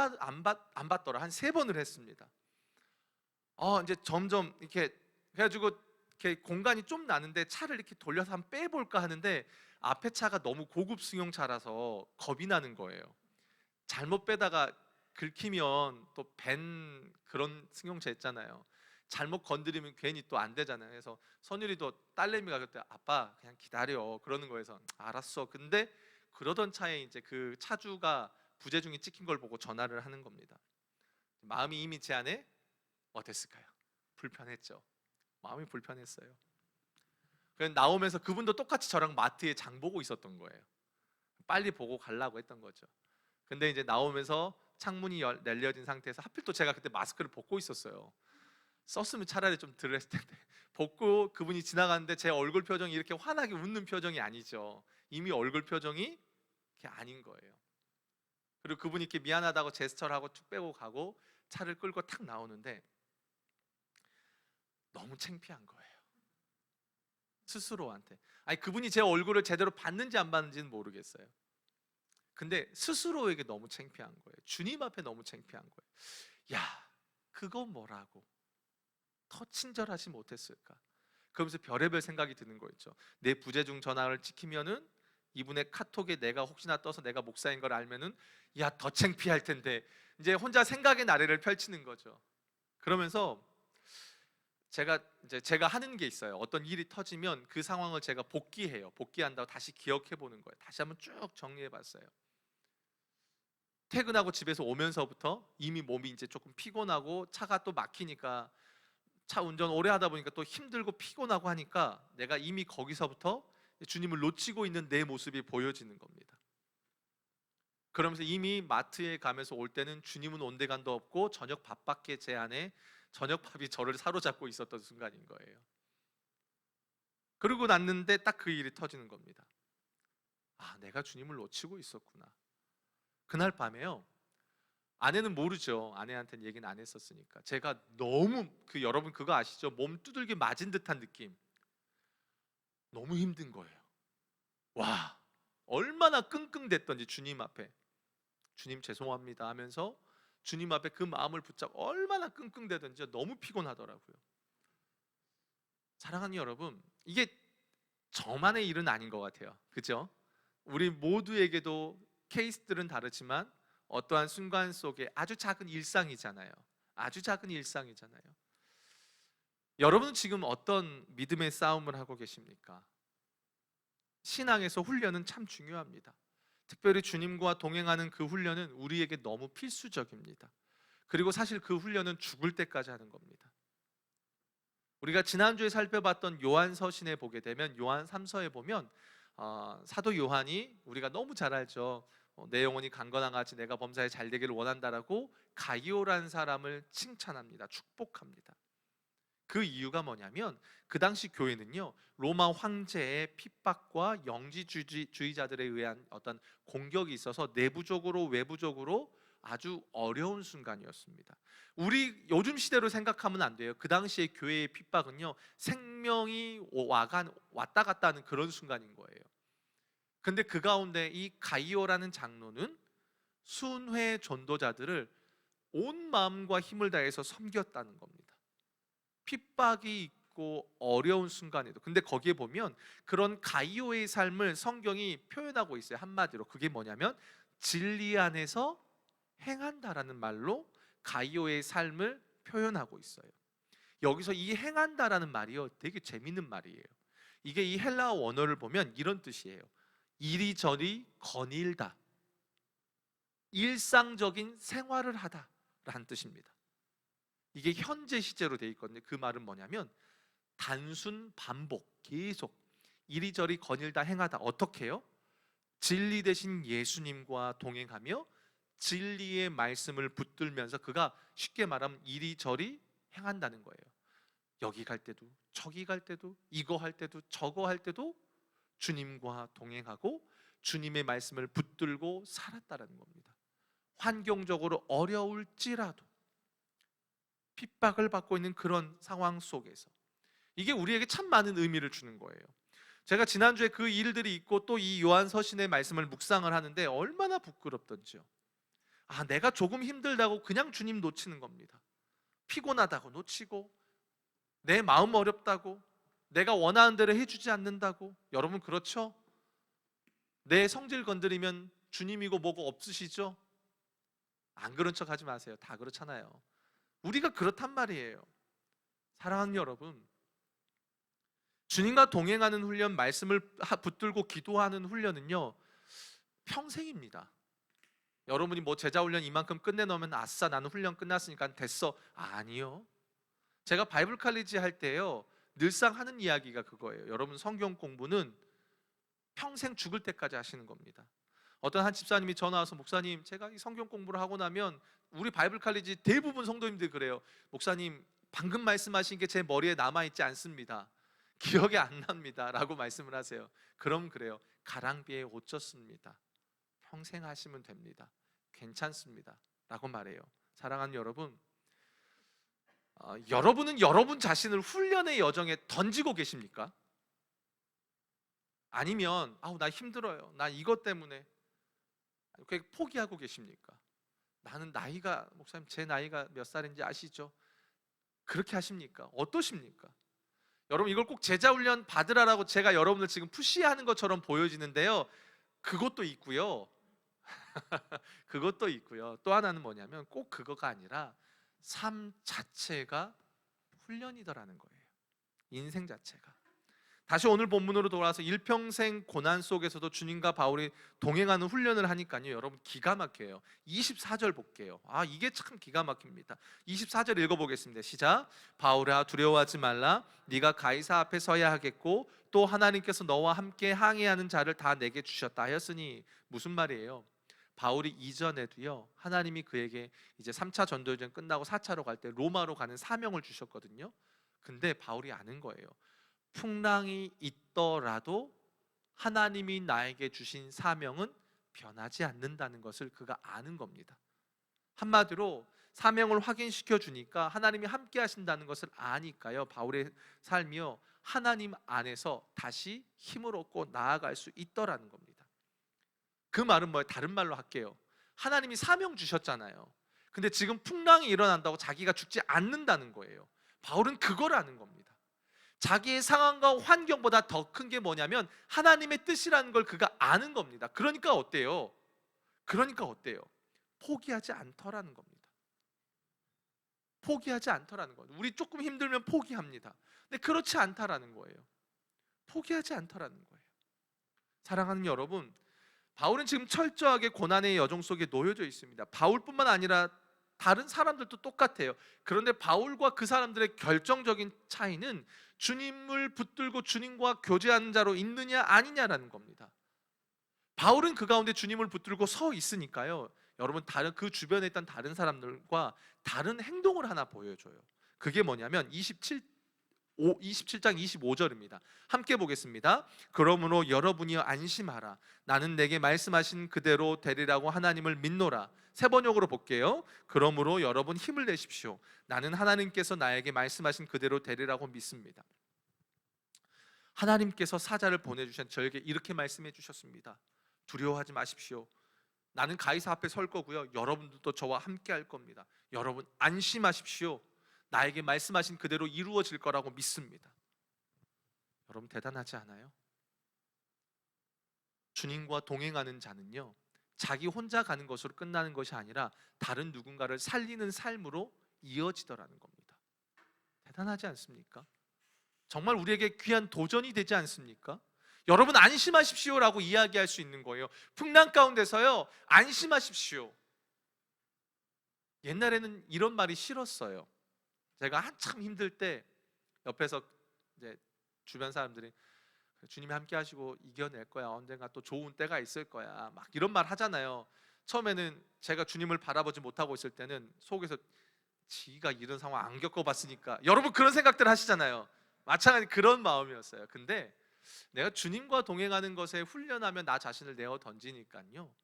받더라. 한 3번을 했습니다. 이제 점점 이렇게 해가지고 이렇게 공간이 좀 나는데 차를 이렇게 돌려서 한번 빼볼까 하는데 앞에 차가 너무 고급 승용차라서 겁이 나는 거예요. 잘못 빼다가 긁히면 또 벤 그런 승용차 있잖아요. 잘못 건드리면 괜히 또 안 되잖아요. 그래서 선율이도 딸내미가 그때 아빠 그냥 기다려 그러는 거에서 알았어. 근데 그러던 차에 이제 그 차주가 부재중에 찍힌 걸 보고 전화를 하는 겁니다. 마음이 이미 제 안에 어땠을까요? 불편했죠. 마음이 불편했어요. 그래서 나오면서 그분도 똑같이 저랑 마트에 장 보고 있었던 거예요. 빨리 보고 가려고 했던 거죠. 근데 이제 나오면서 창문이 열려진 상태에서 하필 또 제가 그때 마스크를 벗고 있었어요. 썼으면 차라리 좀 덜 했을 텐데 벗고 그분이 지나가는데 제 얼굴 표정이 이렇게 환하게 웃는 표정이 아니죠. 이미 얼굴 표정이 이렇게 아닌 거예요. 그리고 그분이 이렇게 미안하다고 제스처를 하고 툭 빼고 가고 차를 끌고 탁 나오는데 너무 창피한 거예요. 스스로한테. 아니 그분이 제 얼굴을 제대로 봤는지 안 봤는지는 모르겠어요. 근데 스스로에게 너무 창피한 거예요. 주님 앞에 너무 창피한 거예요. 야, 그거 뭐라고 더 친절하지 못했을까? 그러면서 별의별 생각이 드는 거 있죠. 내 부재중 전화를 찍히면은 이분의 카톡에 내가 혹시나 떠서 내가 목사인 걸 알면은 야, 더 창피할 텐데. 이제 혼자 생각의 나래를 펼치는 거죠. 그러면서 제가 하는 게 있어요. 어떤 일이 터지면 그 상황을 제가 복기해요. 복기한다고 다시 기억해 보는 거예요. 다시 한번 쭉 정리해 봤어요. 퇴근하고 집에서 오면서부터 이미 몸이 이제 조금 피곤하고 차가 또 막히니까 차 운전 오래 하다 보니까 또 힘들고 피곤하고 하니까 내가 이미 거기서부터 주님을 놓치고 있는 내 모습이 보여지는 겁니다. 그러면서 이미 마트에 가면서 올 때는 주님은 온데간도 없고 저녁 밥밖에 제 안에 저녁밥이 저를 사로잡고 있었던 순간인 거예요. 그러고 났는데 딱 그 일이 터지는 겁니다. 아, 내가 주님을 놓치고 있었구나. 그날 밤에요. 아내는 모르죠. 아내한테는 얘기는 안 했었으니까. 제가 너무 여러분 그거 아시죠? 몸 두들겨 맞은 듯한 느낌. 너무 힘든 거예요. 와, 얼마나 끙끙댔던지 주님 앞에. 주님 죄송합니다 하면서 주님 앞에 그 마음을 붙잡고 얼마나 끙끙대던지 너무 피곤하더라고요. 사랑하는 여러분, 이게 저만의 일은 아닌 것 같아요. 그죠? 우리 모두에게도 케이스들은 다르지만 어떠한 순간 속에 아주 작은 일상이잖아요. 아주 작은 일상이잖아요. 여러분은 지금 어떤 믿음의 싸움을 하고 계십니까? 신앙에서 훈련은 참 중요합니다. 특별히 주님과 동행하는 그 훈련은 우리에게 너무 필수적입니다. 그리고 사실 그 훈련은 죽을 때까지 하는 겁니다. 우리가 지난주에 살펴봤던 요한 서신에 보게 되면 요한 3서에 보면 사도 요한이 우리가 너무 잘 알죠. 내 영혼이 강건한 같이 내가 범사에 잘 되기를 원한다라고 가이오라는 사람을 칭찬합니다. 축복합니다. 그 이유가 뭐냐면 그 당시 교회는요, 로마 황제의 핍박과 영지주의자들에 의한 어떤 공격이 있어서 내부적으로 외부적으로 아주 어려운 순간이었습니다. 우리 요즘 시대로 생각하면 안 돼요. 그 당시의 교회의 핍박은요, 생명이 왔다 갔다 하는 그런 순간인 거예요. 근데 그 가운데 이 가이오라는 장로는 순회 전도자들을 온 마음과 힘을 다해서 섬겼다는 겁니다. 핍박이 있고 어려운 순간에도. 근데 거기에 보면 그런 가이오의 삶을 성경이 표현하고 있어요. 한마디로 그게 뭐냐면 진리 안에서 행한다라는 말로 가이오의 삶을 표현하고 있어요. 여기서 이 행한다라는 말이요, 되게 재밌는 말이에요. 이게 이 헬라어 원어를 보면 이런 뜻이에요. 이리저리 거닐다, 일상적인 생활을 하다라는 뜻입니다. 이게 현재 시제로 되어 있거든요. 그 말은 뭐냐면 단순 반복, 계속 이리저리 거닐다 행하다. 어떻게 해요? 진리 되신 예수님과 동행하며 진리의 말씀을 붙들면서 그가 쉽게 말하면 이리저리 행한다는 거예요. 여기 갈 때도 저기 갈 때도 이거 할 때도 저거 할 때도 주님과 동행하고 주님의 말씀을 붙들고 살았다는 겁니다. 환경적으로 어려울지라도 핍박을 받고 있는 그런 상황 속에서 이게 우리에게 참 많은 의미를 주는 거예요. 제가 지난주에 그 일들이 있고 또 이 요한 서신의 말씀을 묵상을 하는데 얼마나 부끄럽던지요. 아, 내가 조금 힘들다고 그냥 주님 놓치는 겁니다. 피곤하다고 놓치고 내 마음 어렵다고 내가 원하는 대로 해주지 않는다고. 여러분 그렇죠? 내 성질 건드리면 주님이고 뭐고 없으시죠? 안 그런 척 하지 마세요. 다 그렇잖아요. 우리가 그렇단 말이에요. 사랑하는 여러분, 주님과 동행하는 훈련, 말씀을 붙들고 기도하는 훈련은요, 평생입니다. 여러분이 뭐 제자 훈련 이만큼 끝내놓으면 아싸 나는 훈련 끝났으니까 됐어. 아니요. 제가 바이블 칼리지 할 때요, 늘상 하는 이야기가 그거예요. 여러분 성경 공부는 평생 죽을 때까지 하시는 겁니다. 어떤 한 집사님이 전화 와서 목사님 제가 이 성경 공부를 하고 나면 우리 바이블 칼리지 대부분 성도님들이 그래요. 목사님 방금 말씀하신 게 제 머리에 남아있지 않습니다. 기억이 안 납니다 라고 말씀을 하세요. 그럼 그래요. 가랑비에 옷 젖습니다. 평생 하시면 됩니다. 괜찮습니다 라고 말해요. 사랑하는 여러분, 여러분은 여러분 자신을 훈련의 여정에 던지고 계십니까? 아니면 아우 나 힘들어요, 나 이것 때문에 왜 포기하고 계십니까? 나는 나이가, 목사님 제 나이가 몇 살인지 아시죠? 그렇게 하십니까? 어떠십니까? 여러분, 이걸 꼭 제자 훈련 받으라라고 제가 여러분들 지금 푸시하는 것처럼 보여지는데요, 그것도 있고요. 그것도 있고요. 또 하나는 뭐냐면 꼭 그거가 아니라 삶 자체가 훈련이더라는 거예요. 인생 자체가. 다시 오늘 본문으로 돌아와서 일평생 고난 속에서도 주님과 바울이 동행하는 훈련을 하니까요, 여러분 기가 막혀요. 24절 볼게요. 이게 참 기가 막힙니다. 24절 읽어보겠습니다. 시작. 바울아, 두려워하지 말라. 네가 가이사 앞에 서야 하겠고 또 하나님께서 너와 함께 항해하는 자를 다 내게 주셨다 하였으니. 무슨 말이에요? 바울이 이전에도요, 하나님이 그에게 이제 3차 전도여정 끝나고 4차로 갈 때 로마로 가는 사명을 주셨거든요. 근데 바울이 아는 거예요. 풍랑이 있더라도 하나님이 나에게 주신 사명은 변하지 않는다는 것을 그가 아는 겁니다. 한마디로 사명을 확인시켜 주니까 하나님이 함께 하신다는 것을 아니까요, 바울의 삶이요, 하나님 안에서 다시 힘을 얻고 나아갈 수 있더라는 겁니다. 그 말은 뭐예요? 다른 말로 할게요. 하나님이 사명 주셨잖아요. 근데 지금 풍랑이 일어난다고 자기가 죽지 않는다는 거예요. 바울은 그걸 아는 겁니다. 자기의 상황과 환경보다 더 큰 게 뭐냐면 하나님의 뜻이라는 걸 그가 아는 겁니다. 그러니까 어때요? 포기하지 않더라는 겁니다. 포기하지 않더라는 거예요. 우리 조금 힘들면 포기합니다. 근데 그렇지 않다라는 거예요. 포기하지 않더라는 거예요. 사랑하는 여러분, 바울은 지금 철저하게 고난의 여정 속에 놓여져 있습니다. 바울뿐만 아니라 다른 사람들도 똑같아요. 그런데 바울과 그 사람들의 결정적인 차이는 주님을 붙들고 주님과 교제하는 자로 있느냐 아니냐라는 겁니다. 바울은 그 가운데 주님을 붙들고 서 있으니까요, 여러분 다른 그 주변에 있던 다른 사람들과 다른 행동을 하나 보여줘요. 그게 뭐냐면 27장 25절입니다. 함께 보겠습니다. 그러므로 여러분이 안심하라. 나는 내게 말씀하신 그대로 되리라고 하나님을 믿노라. 세 번역으로 볼게요. 그러므로 여러분 힘을 내십시오. 나는 하나님께서 나에게 말씀하신 그대로 되리라고 믿습니다. 하나님께서 사자를 보내주신 저에게 이렇게 말씀해 주셨습니다. 두려워하지 마십시오. 나는 가이사 앞에 설 거고요, 여러분들도 저와 함께 할 겁니다. 여러분 안심하십시오. 나에게 말씀하신 그대로 이루어질 거라고 믿습니다. 여러분 대단하지 않아요? 주님과 동행하는 자는요, 자기 혼자 가는 것으로 끝나는 것이 아니라 다른 누군가를 살리는 삶으로 이어지더라는 겁니다. 대단하지 않습니까? 정말 우리에게 귀한 도전이 되지 않습니까? 여러분 안심하십시오라고 이야기할 수 있는 거예요. 풍랑 가운데서요, 안심하십시오. 옛날에는 이런 말이 싫었어요. 제가 한참 힘들 때 옆에서 이제 주변 사람들이 주님이 함께 하시고 이겨낼 거야, 언젠가 또 좋은 때가 있을 거야, 막 이런 말 하잖아요. 처음에는 제가 주님을 바라보지 못하고 있을 때는 속에서 지가 이런 상황 안 겪어봤으니까, 여러분 그런 생각들 하시잖아요. 마찬가지 그런 마음이었어요. 근데 내가 주님과 동행하는 것에 훈련하면 나 자신을 내어 던지니까요,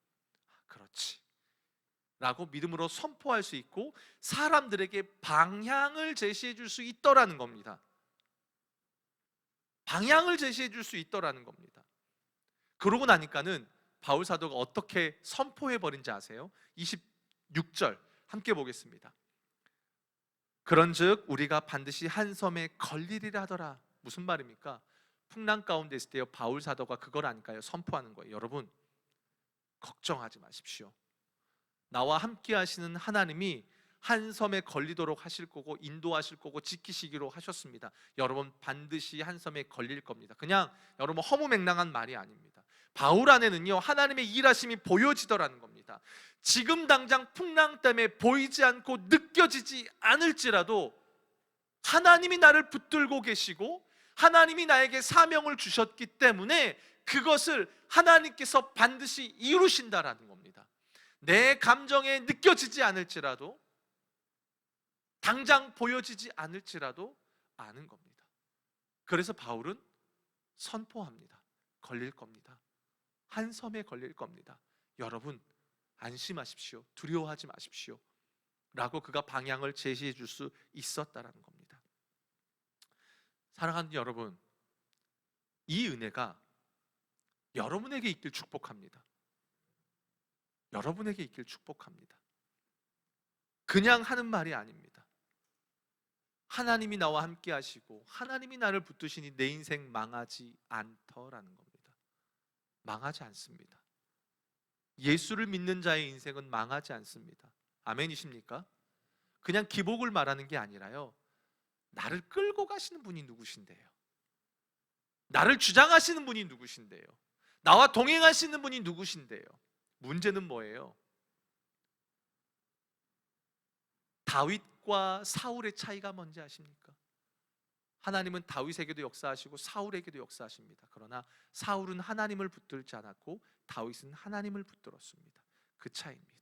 그렇지 라고 믿음으로 선포할 수 있고 사람들에게 방향을 제시해 줄 수 있더라는 겁니다. 방향을 제시해 줄 수 있더라는 겁니다. 그러고 나니까는 바울 사도가 어떻게 선포해 버린지 아세요? 26절 함께 보겠습니다. 그런즉 우리가 반드시 한 섬에 걸리리라 하더라. 무슨 말입니까? 풍랑 가운데 있을 때요, 바울 사도가 그걸 아니까요, 선포하는 거예요. 여러분 걱정하지 마십시오. 나와 함께 하시는 하나님이 한 섬에 걸리도록 하실 거고 인도하실 거고 지키시기로 하셨습니다. 여러분 반드시 한 섬에 걸릴 겁니다. 그냥 여러분 허무맹랑한 말이 아닙니다. 바울 안에는요, 하나님의 일하심이 보여지더라는 겁니다. 지금 당장 풍랑 때문에 보이지 않고 느껴지지 않을지라도 하나님이 나를 붙들고 계시고 하나님이 나에게 사명을 주셨기 때문에 그것을 하나님께서 반드시 이루신다라는 겁니다. 내 감정에 느껴지지 않을지라도, 당장 보여지지 않을지라도 아는 겁니다. 그래서 바울은 선포합니다. 걸릴 겁니다. 한 섬에 걸릴 겁니다. 여러분 안심하십시오. 두려워하지 마십시오 라고 그가 방향을 제시해 줄 수 있었다라는 겁니다. 사랑하는 여러분, 이 은혜가 여러분에게 있길 축복합니다. 여러분에게 있길 축복합니다. 그냥 하는 말이 아닙니다. 하나님이 나와 함께 하시고 하나님이 나를 붙드시니 내 인생 망하지 않더라는 겁니다. 망하지 않습니다. 예수를 믿는 자의 인생은 망하지 않습니다. 아멘이십니까? 그냥 기복을 말하는 게 아니라요, 나를 끌고 가시는 분이 누구신데요? 나를 주장하시는 분이 누구신데요? 나와 동행하시는 분이 누구신데요? 문제는 뭐예요? 다윗과 사울의 차이가 뭔지 아십니까? 하나님은 다윗에게도 역사하시고 사울에게도 역사하십니다. 그러나 사울은 하나님을 붙들지 않았고 다윗은 하나님을 붙들었습니다. 그 차이입니다.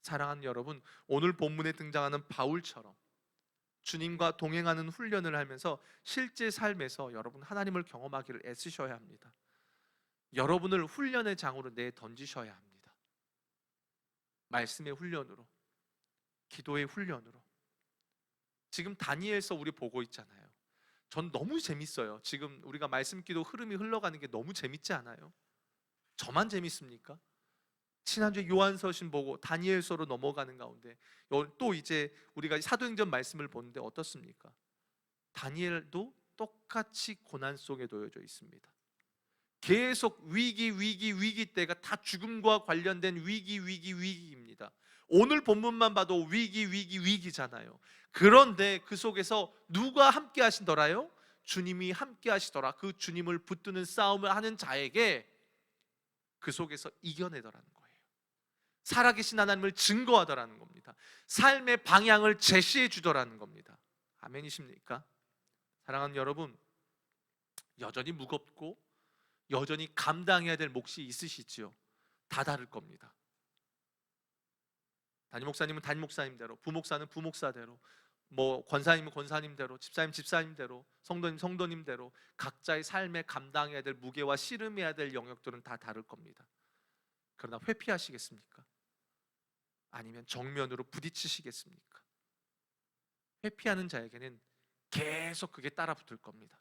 사랑하는 여러분, 오늘 본문에 등장하는 바울처럼 주님과 동행하는 훈련을 하면서 실제 삶에서 여러분 하나님을 경험하기를 애쓰셔야 합니다. 여러분을 훈련의 장으로 내던지셔야 합니다. 말씀의 훈련으로, 기도의 훈련으로. 지금 다니엘서 우리 보고 있잖아요. 전 너무 재밌어요. 지금 우리가 말씀 기도 흐름이 흘러가는 게 너무 재밌지 않아요? 저만 재밌습니까? 지난주에 요한서신 보고 다니엘서로 넘어가는 가운데 또 이제 우리가 사도행전 말씀을 보는데 어떻습니까? 다니엘도 똑같이 고난 속에 놓여져 있습니다. 계속 위기 때가 다 죽음과 관련된 위기입니다. 오늘 본문만 봐도 위기잖아요. 그런데 그 속에서 누가 함께 하시더라요? 주님이 함께 하시더라. 그 주님을 붙드는 싸움을 하는 자에게 그 속에서 이겨내더라는 거예요. 살아계신 하나님을 증거하더라는 겁니다. 삶의 방향을 제시해 주더라는 겁니다. 아멘이십니까? 사랑하는 여러분, 여전히 무겁고 여전히 감당해야 될 몫이 있으시지요. 다 다를 겁니다. 담임 목사님은 담임 목사님대로, 부목사는 부목사대로, 권사님은 권사님대로, 집사님 집사님대로, 성도님 성도님대로 각자의 삶에 감당해야 될 무게와 씨름해야 될 영역들은 다 다를 겁니다. 그러나 회피하시겠습니까? 아니면 정면으로 부딪히시겠습니까? 회피하는 자에게는 계속 그게 따라 붙을 겁니다.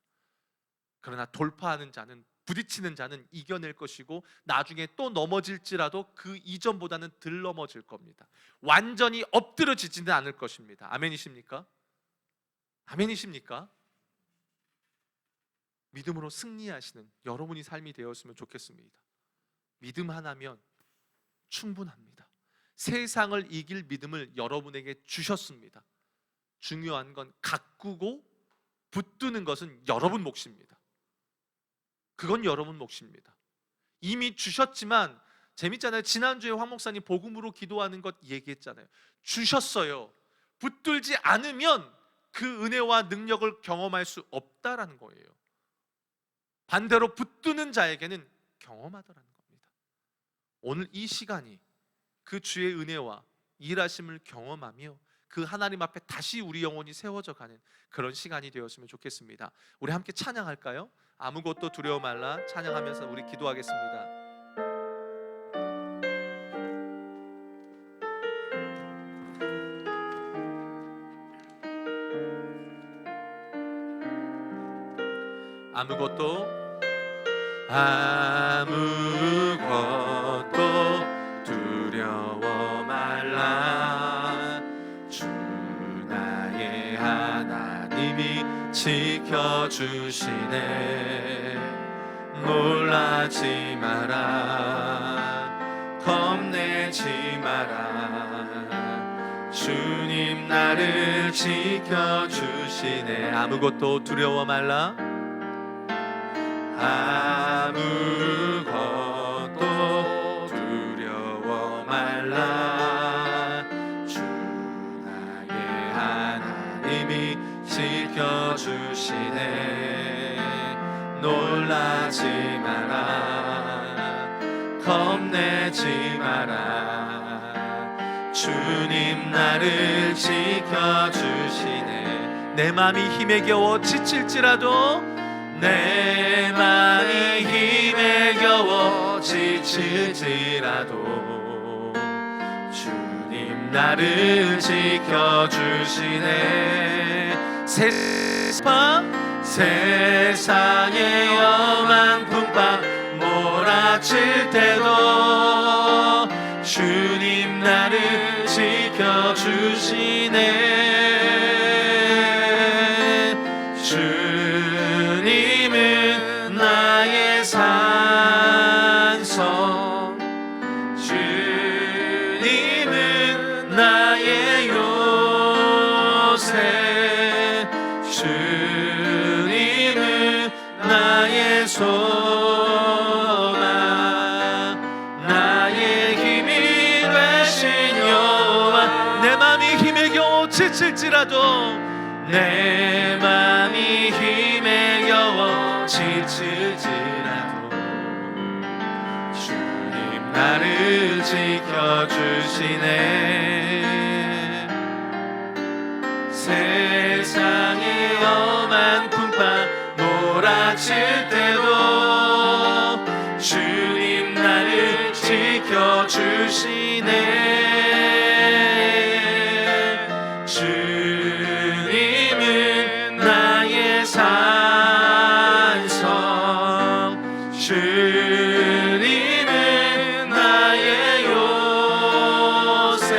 그러나 돌파하는 자는, 부딪히는 자는 이겨낼 것이고 나중에 또 넘어질지라도 그 이전보다는 덜 넘어질 겁니다. 완전히 엎드러지지는 않을 것입니다. 아멘이십니까? 아멘이십니까? 믿음으로 승리하시는 여러분이 삶이 되었으면 좋겠습니다. 믿음 하나면 충분합니다. 세상을 이길 믿음을 여러분에게 주셨습니다. 중요한 건 가꾸고 붙드는 것은 여러분 몫입니다. 그건 여러분 몫입니다. 이미 주셨지만, 재밌잖아요. 지난주에 황 목사님 복음으로 기도하는 것 얘기했잖아요. 주셨어요. 붙들지 않으면 그 은혜와 능력을 경험할 수 없다라는 거예요. 반대로 붙드는 자에게는 경험하더라는 겁니다. 오늘 이 시간이 그 주의 은혜와 일하심을 경험하며 그 하나님 앞에 다시 우리 영혼이 세워져 가는 그런 시간이 되었으면 좋겠습니다. 우리 함께 찬양할까요? 아무것도 두려워 말라 찬양하면서 우리 기도하겠습니다. 아무것도 두려워 말라. 주 나의 하나님이 지켜주시네. 놀라지 마라, 겁내지 마라. 주님 나를 지켜주시네. 아무것도 두려워 말라. 아무것도 두려워 말라. 주 나의 하나님이 지켜주시네. 놀라지 마라, 겁내지 마라. 주님 나를 지켜주시네. 내 맘이 힘에 겨워 지칠지라도, 내 맘이 힘에 겨워 지칠지라도 주님 나를 지켜주시네. 세상의 험한 풍파 몰아칠 때도 주 지칠지라도 내 맘이 힘에 겨워 지칠지라도 주님 나를 지켜주시네. 세상의 험한 풍파 몰아칠 때도 주님 나를 지켜주시네. 주님은 나의 산성, 주님은 나의 요새,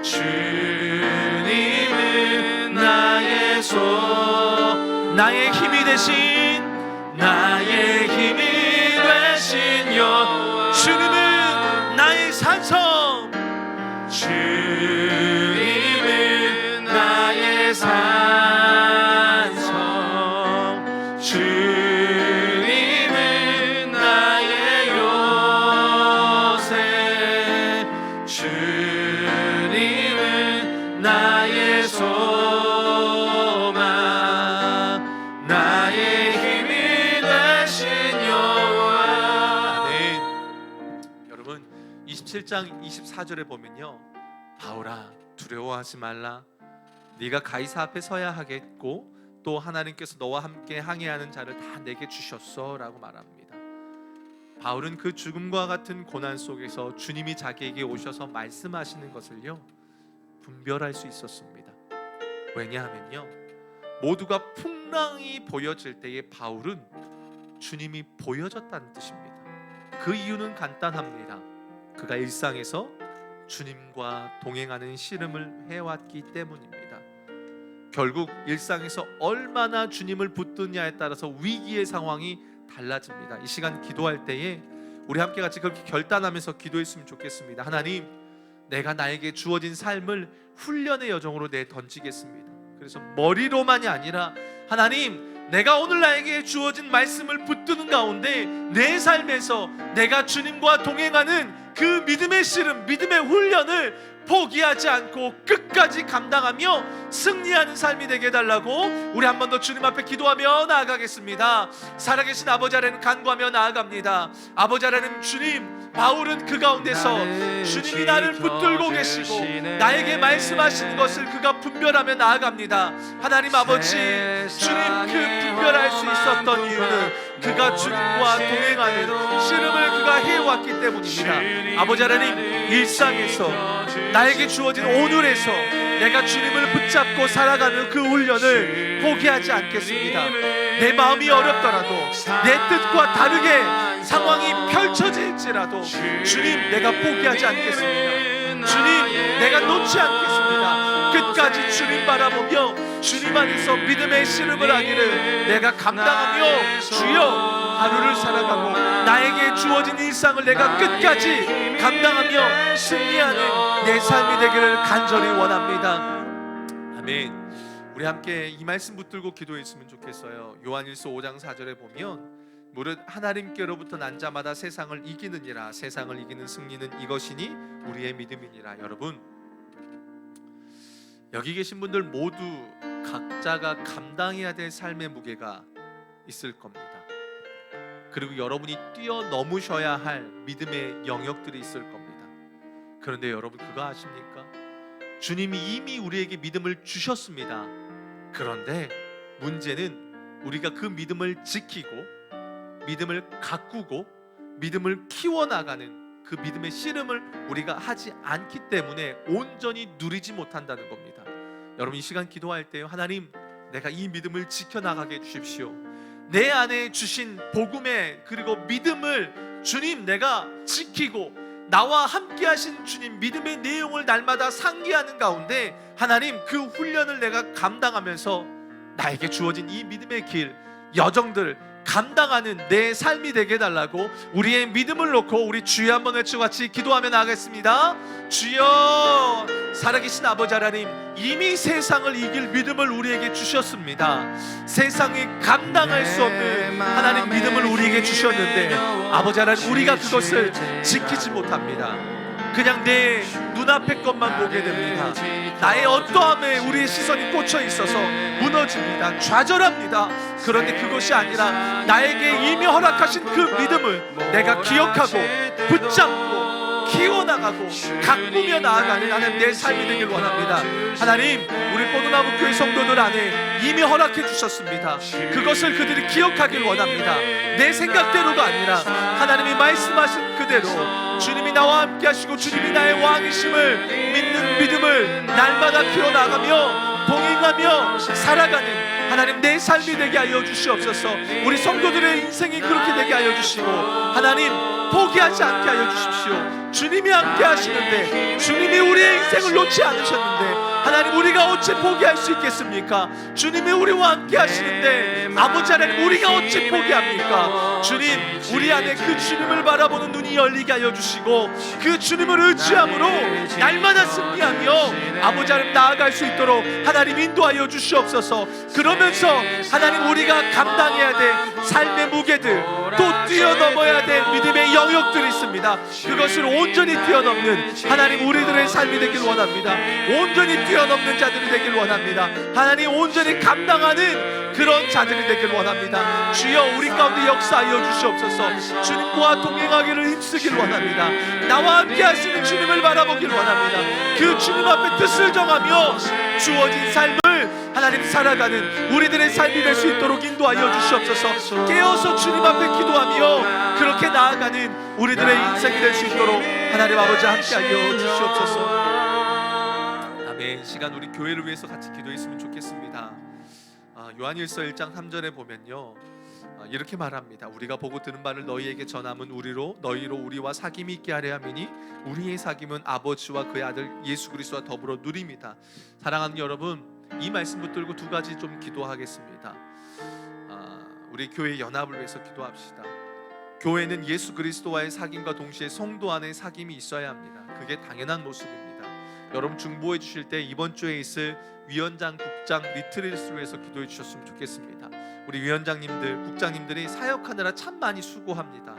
주님은 나의 나의 힘이 되신, 나의 힘이 되신 여호와, 주님은 나의 산성, 주님은 나의 산성, 주님은 나의 요새, 주님은 나의 소망, 나의 힘이 되신 여호와. 네. 여러분 27장 24절에 보면요, 바울아 두려워하지 말라, 네가 가이사 앞에 서야 하겠고 또 하나님께서 너와 함께 항해하는 자를 다 내게 주셨어 라고 말합니다. 바울은 그 죽음과 같은 고난 속에서 주님이 자기에게 오셔서 말씀하시는 것을요 분별할 수 있었습니다. 왜냐하면요, 모두가 풍랑이 보여질 때에 바울은 주님이 보여졌다는 뜻입니다. 그 이유는 간단합니다. 그가 일상에서 주님과 동행하는 씨름을 해왔기 때문입니다. 결국 일상에서 얼마나 주님을 붙드냐에 따라서 위기의 상황이 달라집니다. 이 시간 기도할 때에 우리 함께 같이 그렇게 결단하면서 기도했으면 좋겠습니다. 하나님, 내가 나에게 주어진 삶을 훈련의 여정으로 내던지겠습니다. 그래서 머리로만이 아니라 하나님, 내가 오늘 나에게 주어진 말씀을 붙드는 가운데 내 삶에서 내가 주님과 동행하는 그 믿음의 씨름, 믿음의 훈련을 포기하지 않고 끝까지 감당하며 승리하는 삶이 되게 해달라고 우리 한 번 더 주님 앞에 기도하며 나아가겠습니다. 살아계신 아버지 아래는 간구하며 나아갑니다. 아버지 아래는 주님, 바울은 그 가운데서 주님이 나를 붙들고 계시고 나에게 말씀하시는 것을 그가 분별하며 나아갑니다. 하나님 아버지, 주님 그 분별할 수 있었던 이유는 그가 주님과 동행하는 씨름을 그가 해왔기 때문입니다. 아버지 하나님, 일상에서 나에게 주어진 오늘에서 내가 주님을 붙잡고 살아가는 그 훈련을 포기하지 않겠습니다. 내 마음이 어렵더라도, 내 뜻과 다르게 상황이 펼쳐질지라도 주님, 내가 포기하지 않겠습니다. 주님, 내가 놓지 않겠습니다. 끝까지 주님 바라보며 주님 안에서 믿음의 씨름을 하기를 내가 감당하며 주여 하루를 살아가고 나에게 주어진 일상을 내가 끝까지 감당하며 승리하는 내 삶이 되기를 간절히 원합니다. 아멘. 우리 함께 이 말씀 붙들고 기도했으면 좋겠어요. 요한일서 5장 4절에 보면 무릇 하나님께로부터 난 자마다 세상을 이기느니라, 세상을 이기는 승리는 이것이니 우리의 믿음이니라. 여러분, 여기 계신 분들 모두 각자가 감당해야 될 삶의 무게가 있을 겁니다. 그리고 여러분이 뛰어넘으셔야 할 믿음의 영역들이 있을 겁니다. 그런데 여러분, 그거 아십니까? 주님이 이미 우리에게 믿음을 주셨습니다. 그런데 문제는 우리가 그 믿음을 지키고 믿음을 가꾸고 믿음을 키워나가는 그 믿음의 씨름을 우리가 하지 않기 때문에 온전히 누리지 못한다는 겁니다. 여러분, 이 시간 기도할 때요, 하나님, 내가 이 믿음을 지켜나가게 해주십시오. 내 안에 주신 복음의 그리고 믿음을 주님, 내가 지키고 나와 함께 하신 주님 믿음의 내용을 날마다 상기하는 가운데 하나님, 그 훈련을 내가 감당하면서 나에게 주어진 이 믿음의 길, 여정들 감당하는 내 삶이 되게 해달라고 우리의 믿음을 놓고 우리 주여 한번 외치고 같이 기도하며 나가겠습니다. 주여, 살아계신 아버지 하나님, 이미 세상을 이길 믿음을 우리에게 주셨습니다. 세상이 감당할 수 없는 하나님 믿음을 우리에게 주셨는데 아버지 하나님, 우리가 그것을 지키지 못합니다. 그냥 내 눈앞의 것만 보게 됩니다. 나의 어떠함에 우리의 시선이 꽂혀 있어서 무너집니다. 좌절합니다. 그런데 그것이 아니라 나에게 이미 허락하신 그 믿음을 내가 기억하고 붙잡고 키워나가고 가꾸며 나아가는 하나님 내 삶이 되길 원합니다. 하나님, 우리 포도나무 교회 성도들 안에 이미 허락해 주셨습니다. 그것을 그들이 기억하길 원합니다. 내 생각대로가 아니라 하나님이 말씀하신 그대로 주님이 나와 함께 하시고 주님이 나의 왕이심을 믿는 믿음을 날마다 키워나가며 동행하며 살아가는 하나님 내 삶이 되게 하여 주시옵소서. 우리 성도들의 인생이 그렇게 되게 하여 주시고 하나님 포기하지 않게 하여 주십시오. 주님이 함께 하시는데, 주님이 우리의 인생을 놓지 않으셨는데 하나님 우리가 어찌 포기할 수 있겠습니까? 주님이 우리와 함께 하시는데 아버지 하나님 우리가 어찌 포기합니까? 주님, 우리 안에 그 주님을 바라보는 눈이 열리게 하여 주시고 그 주님을 의지함으로 날마다 승리하며 아버지 하나님 나아갈 수 있도록 하나님 인도하여 주시옵소서. 그러면서 하나님 우리가 감당해야 될 삶의 무게들, 또 뛰어넘어야 될 믿음의 영역들이 있습니다. 그것을 온전히 뛰어넘는 하나님 우리들의 삶이 되길 원합니다. 온전히 뛰어넘는 자들이 되길 원합니다. 하나님 온전히 감당하는 그런 자들이 되길 원합니다. 주여 우리 가운데 역사하여 주시옵소서. 주님과 동행하기를 힘쓰길 원합니다. 나와 함께 하시는 주님을 바라보길 원합니다. 그 주님 앞에 뜻을 정하며 주어진 삶을 하나님 살아가는 우리들의 삶이 될 수 있도록 인도하여 주시옵소서. 깨어서 주님 앞에 기도하며 그렇게 나아가는 우리들의 인생이 될 수 있도록 하나님 아버지 함께하여 주시옵소서. 아멘. 시간 우리 교회를 위해서 같이 기도했으면 좋겠습니다. 요한일서 1장 3절에 보면요, 이렇게 말합니다. 우리가 보고 들은 바를 너희에게 전함은 너희로 우리와 사귐이 있게 하려 함이니 우리의 사귐은 아버지와 그의 아들 예수 그리스도와 더불어 누림이다. 사랑하는 여러분, 이 말씀 붙들고 두 가지 좀 기도하겠습니다. 우리 교회 연합을 위해서 기도합시다. 교회는 예수 그리스도와의 사귐과 동시에 성도 안에 사귐이 있어야 합니다. 그게 당연한 모습입니다. 여러분 중보해 주실 때 이번 주에 있을 위원장, 국장, 리트릿을 위해서 기도해 주셨으면 좋겠습니다. 우리 위원장님들, 국장님들이 사역하느라 참 많이 수고합니다.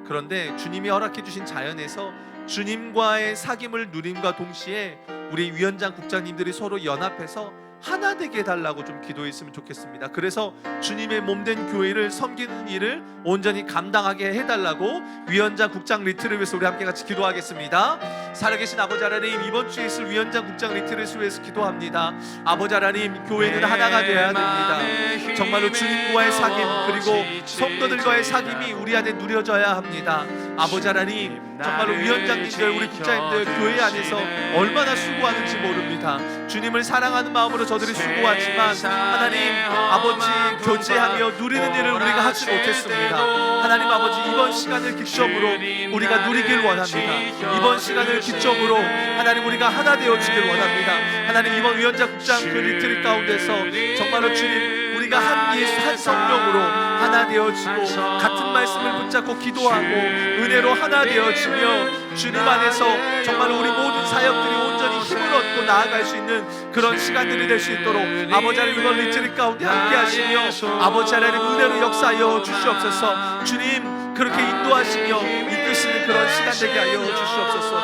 그런데 주님이 허락해 주신 자연에서 주님과의 사귐을 누림과 동시에 우리 위원장, 국장님들이 서로 연합해서 하나 되게 해달라고 좀 기도했으면 좋겠습니다. 그래서 주님의 몸된 교회를 섬기는 일을 온전히 감당하게 해달라고 위원장, 국장 리트를 위해서 우리 함께 같이 기도하겠습니다. 살아계신 아버지 하나님, 이번 주에 있을 위원장, 국장 리트를 위해서 기도합니다. 아버지 하나님, 교회는 하나가 되어야 됩니다. 정말로 주님과의 사귐 그리고 성도들과의 사귐이 우리 안에 누려져야 합니다. 아버지 하나님, 정말로 위원장님들, 우리 국장님들 교회 안에서 얼마나 수고하는지 모릅니다. 주님을 사랑하는 마음으로 저들이 수고하지만 하나님 아버지 교제하며 누리는 일을 우리가 하지 못했습니다. 하나님 아버지, 이번 시간을 기점으로 우리가 누리길 원합니다. 이번 시간을 기점으로 하나님 우리가 하나 되어지길 원합니다. 하나님, 이번 위원장, 국장 그 리트릿 가운데서 정말로 주님 우리가 한 예수, 한 성령으로 하나 되어지고 같은 말씀을 붙잡고 기도하고 은혜로 하나 되어지며 주님 안에서 정말 우리 모든 사역들이 온전히 힘을 얻고 나아갈 수 있는 그런 시간들이 될 수 있도록 아버지 하나님 이번 리트릿 가운데 함께 하시며 아버지 하나님 은혜로 역사하여 주시옵소서. 주님 그렇게 인도하시며 이끄시는 그런 시간 되게 하여 주시옵소서.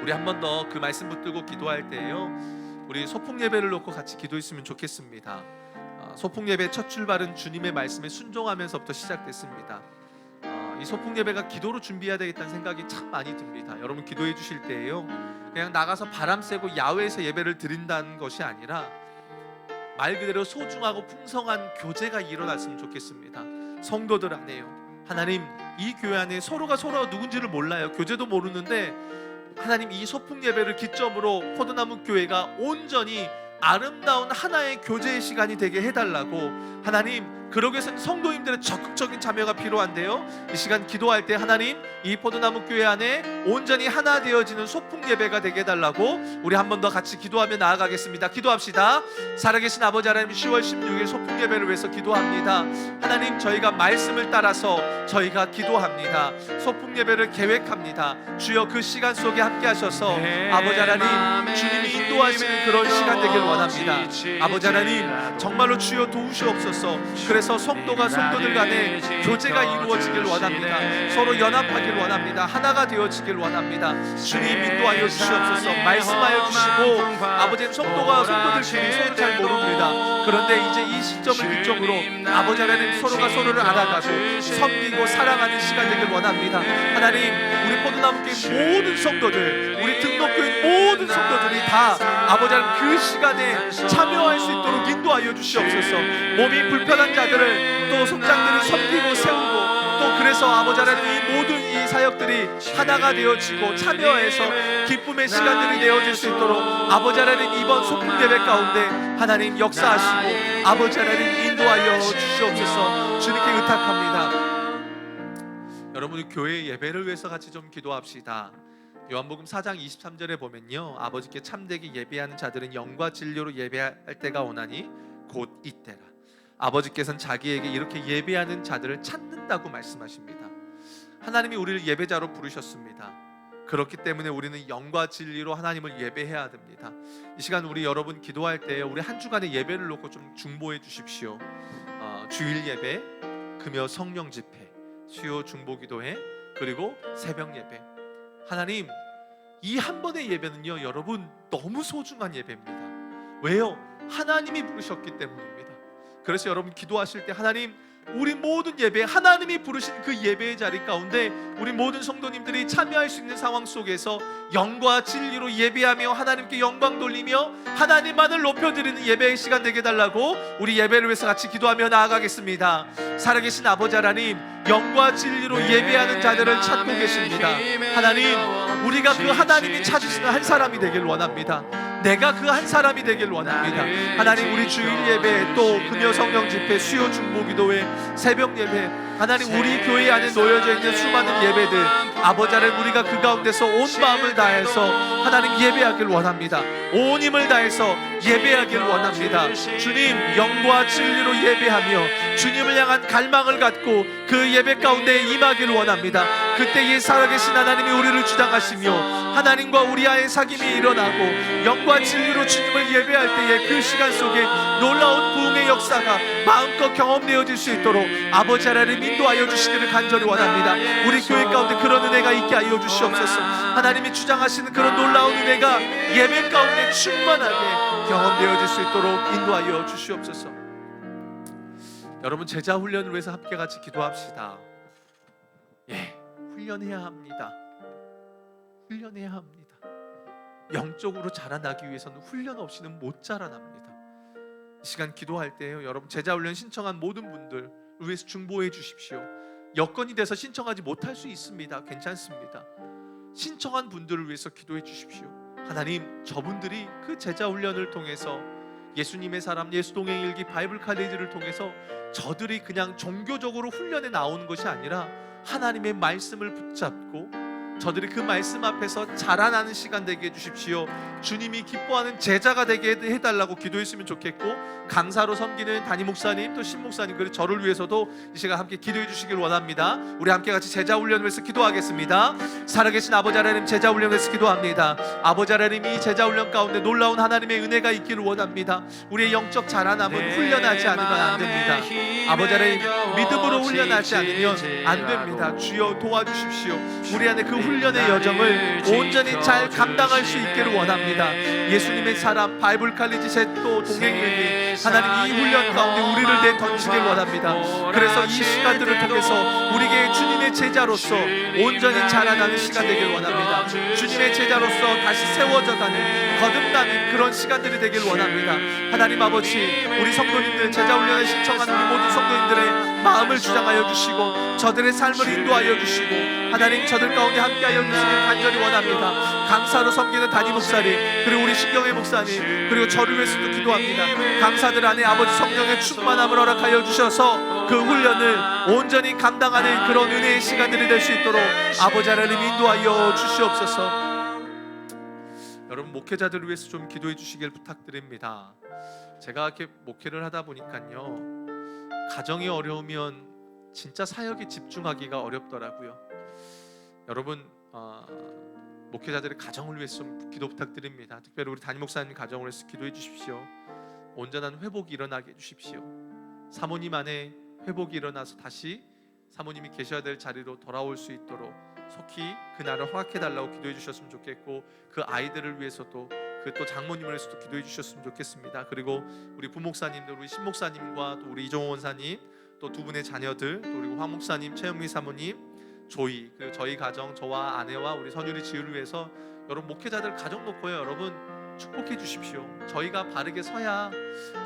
우리 한 번 더 그 말씀 붙들고 기도할 때에요, 우리 소풍 예배를 놓고 같이 기도했으면 좋겠습니다. 소풍 예배 첫 출발은 주님의 말씀에 순종하면서부터 시작됐습니다. 이 소풍 예배가 기도로 준비해야 되겠다는 생각이 참 많이 듭니다. 여러분 기도해 주실 때에요, 그냥 나가서 바람 쐬고 야외에서 예배를 드린다는 것이 아니라 말 그대로 소중하고 풍성한 교제가 일어났으면 좋겠습니다. 성도들 안에요, 하나님 이 교회 안에 서로가 서로 누군지를 몰라요. 교제도 모르는데 하나님 이 소풍 예배를 기점으로 포도나무 교회가 온전히 아름다운 하나의 교제의 시간이 되게 해달라고 하나님, 그러기 위해서는 성도님들의 적극적인 참여가 필요한데요, 이 시간 기도할 때 하나님 이 포도나무 교회 안에 온전히 하나 되어지는 소풍 예배가 되게 해달라고 우리 한 번 더 같이 기도하며 나아가겠습니다. 기도합시다. 살아계신 아버지 하나님, 10월 16일 소풍 예배를 위해서 기도합니다. 하나님, 저희가 말씀을 따라서 저희가 기도합니다. 소풍 예배를 계획합니다. 주여 그 시간 속에 함께 하셔서 아버지 하나님 주님이 인도하시는 그런 시간 되길 원합니다. 아버지 하나님 정말로 주여 도우시옵소서. 주시옵소서. 그래서 성도가 성도들 간에 교제가 이루어지길 원합니다. 서로 연합하길 원합니다. 하나가 되어지길 원합니다. 주님 인도하여 주시옵소서. 말씀하여 주시고 아버지, 성도가 성도들끼리 서로 잘 모릅니다. 그런데 이제 이 시점을 기점으로 아버지 하나님 서로가 서로를 알아가고 섬기고 사랑하는 시간 되길 원합니다. 하나님, 우리 포도나무교회 모든 성도들, 우리 등록교회 모든 성도들이 다 아버지 하나님 그 시간에 참여할 수 있도록 인도하여 주시옵소서. 몸이 불편한 자들을 또 속장들을 섬기고 세우고 또 그래서 아버지 하나님 이 모든 이 사역들이 하나가 되어지고 참여해서 기쁨의 시간들이 되어질 수 있도록 아버지 하나님 이번 소풍 예배 가운데 하나님 역사하시고 아버지 하나님 인도하여 주시옵소서. 주님께 의탁합니다. 여러분, 교회 예배를 위해서 같이 좀 기도합시다. 요한복음 4장 23절에 보면요, 아버지께 참되게 예배하는 자들은 영과 진리로 예배할 때가 오나니 곧 이때라. 아버지께서는 자기에게 이렇게 예배하는 자들을 찾는다고 말씀하십니다. 하나님이 우리를 예배자로 부르셨습니다. 그렇기 때문에 우리는 영과 진리로 하나님을 예배해야 됩니다. 이 시간 우리 여러분 기도할 때 우리 한 주간의 예배를 놓고 좀 중보해 주십시오. 주일 예배, 금요 성령 집회, 수요 중보기도회, 그리고 새벽 예배. 하나님, 이 한 번의 예배는요 여러분 너무 소중한 예배입니다. 왜요? 하나님이 부르셨기 때문입니다. 그래서 여러분 기도하실 때 하나님, 우리 모든 예배, 하나님이 부르신 그 예배의 자리 가운데 우리 모든 성도님들이 참여할 수 있는 상황 속에서 영과 진리로 예배하며 하나님께 영광 돌리며 하나님만을 높여드리는 예배의 시간 되게 해달라고 우리 예배를 위해서 같이 기도하며 나아가겠습니다. 살아계신 아버지 하나님, 영과 진리로 예배하는 자들을 찾고 계십니다. 하나님, 우리가 그 하나님이 찾으시는 한 사람이 되길 원합니다. 내가 그 한 사람이 되길 원합니다. 하나님, 우리 주일 예배, 또 금요 성령 집회, 수요 중보기도회, 새벽 예배, 하나님 우리 교회 안에 놓여져 있는 수많은 예배들, 아버지 하나님 우리가 그 가운데서 온 마음을 다해서 하나님 예배하길 원합니다. 온 힘을 다해서 예배하길 원합니다. 주님, 영과 진리로 예배하며 주님을 향한 갈망을 갖고 그 예배 가운데 임하길 원합니다. 그때에 살아계신 하나님이 우리를 주장하시며 하나님과 우리 안에 사귐이 일어나고 영과 진리로 주님을 예배할 때에 그 시간 속에 놀라운 부흥의 역사가 마음껏 경험되어질 수 있도록 아버지 하나님 인도하여 주시기를 간절히 원합니다. 우리 교회 가운데 그런 은혜가 있게 하여 주시옵소서. 하나님이 주장하시는 그런 놀라운 은혜가 예배 가운데 충만하게 경험되어질 수 있도록 인도하여 주시옵소서. 여러분, 제자 훈련을 위해서 함께 같이 기도합시다. 훈련해야 합니다. 훈련해야 합니다. 영적으로 자라나기 위해서는 훈련 없이는 못 자라납니다. 이 시간 기도할 때요, 여러분 제자 훈련 신청한 모든 분들 위해서 중보해 주십시오. 여건이 돼서 신청하지 못할 수 있습니다. 괜찮습니다. 신청한 분들을 위해서 기도해 주십시오. 하나님, 저분들이 그 제자 훈련을 통해서 예수님의 사람, 예수 동행 일기, 바이블 칼리지를 통해서 저들이 그냥 종교적으로 훈련에 나오는 것이 아니라 하나님의 말씀을 붙잡고 저들이 그 말씀 앞에서 자라나는 시간 되게 해주십시오. 주님이 기뻐하는 제자가 되게 해달라고 기도했으면 좋겠고, 강사로 섬기는 담임 목사님 또 신목사님, 그리고 저를 위해서도 이 시간 함께 기도해 주시길 원합니다. 우리 함께 같이 제자 훈련을 위해서 기도하겠습니다. 살아계신 아버지 하나님, 제자 훈련을 위해서 기도합니다. 아버지 하나님, 이 제자 훈련 가운데 놀라운 하나님의 은혜가 있기를 원합니다. 우리의 영적 자라남은 훈련하지 않으면 안 됩니다. 아버지 하나님, 믿음으로 훈련하지 않으면 안 됩니다. 주여 도와주십시오. 우리 안에 그 훈련의 여정을 온전히 잘 감당할 수 있기를 원합니다. 예수님의 사람, 바이블 칼리지 셋도 동행님이 하나님 이 훈련 가운데 우리를 내던지길 원합니다. 그래서 이 시간들을 통해서 우리에게 주님의 제자로서 온전히 자라나는 시간 되길 원합니다. 주님의 제자로서 다시 세워져가는, 거듭나는 그런 시간들이 되길 원합니다. 하나님 아버지, 우리 성도님들 제자 훈련에 신청하는 우리 모든 성도님들의 마음을 주장하여 주시고 저들의 삶을 인도하여 주시고 하나님 저들 가운데 함께하여 주시길 간절히 원합니다. 강사로 섬기는 담임 목사님, 그리고 우리 신경의 목사님, 그리고 저를 위해서도 기도합니다. 강사들 안에 아버지 성령의 충만함을 허락하여 주셔서 그 훈련을 온전히 감당하는 그런 은혜의 시간들이 될 수 있도록 아버지 하나님 인도하여 주시옵소서. 여러분, 목회자들을 위해서 좀 기도해 주시길 부탁드립니다. 제가 이렇게 목회를 하다 보니까요, 가정이 어려우면 진짜 사역에 집중하기가 어렵더라고요. 여러분, 목회자들의 가정을 위해서 좀 기도 부탁드립니다. 특별히 우리 담임 목사님 가정을 위해서 기도해 주십시오. 온전한 회복이 일어나게 해 주십시오. 사모님 안에 회복이 일어나서 다시 사모님이 계셔야 될 자리로 돌아올 수 있도록 속히 그날을 허락해달라고 기도해 주셨으면 좋겠고, 그 아이들을 위해서도 그 또 장모님을 위해서도 기도해 주셨으면 좋겠습니다. 그리고 우리 부목사님들, 우리 신목사님과 또 우리 이종호 원사님, 또 두 분의 자녀들, 또 그리고 황 목사님, 최영미 사모님, 조이, 그리고 저희 가정, 저와 아내와 우리 선율이 지우를 위해서 여러분 목회자들 가정 놓고요, 여러분 축복해 주십시오. 저희가 바르게 서야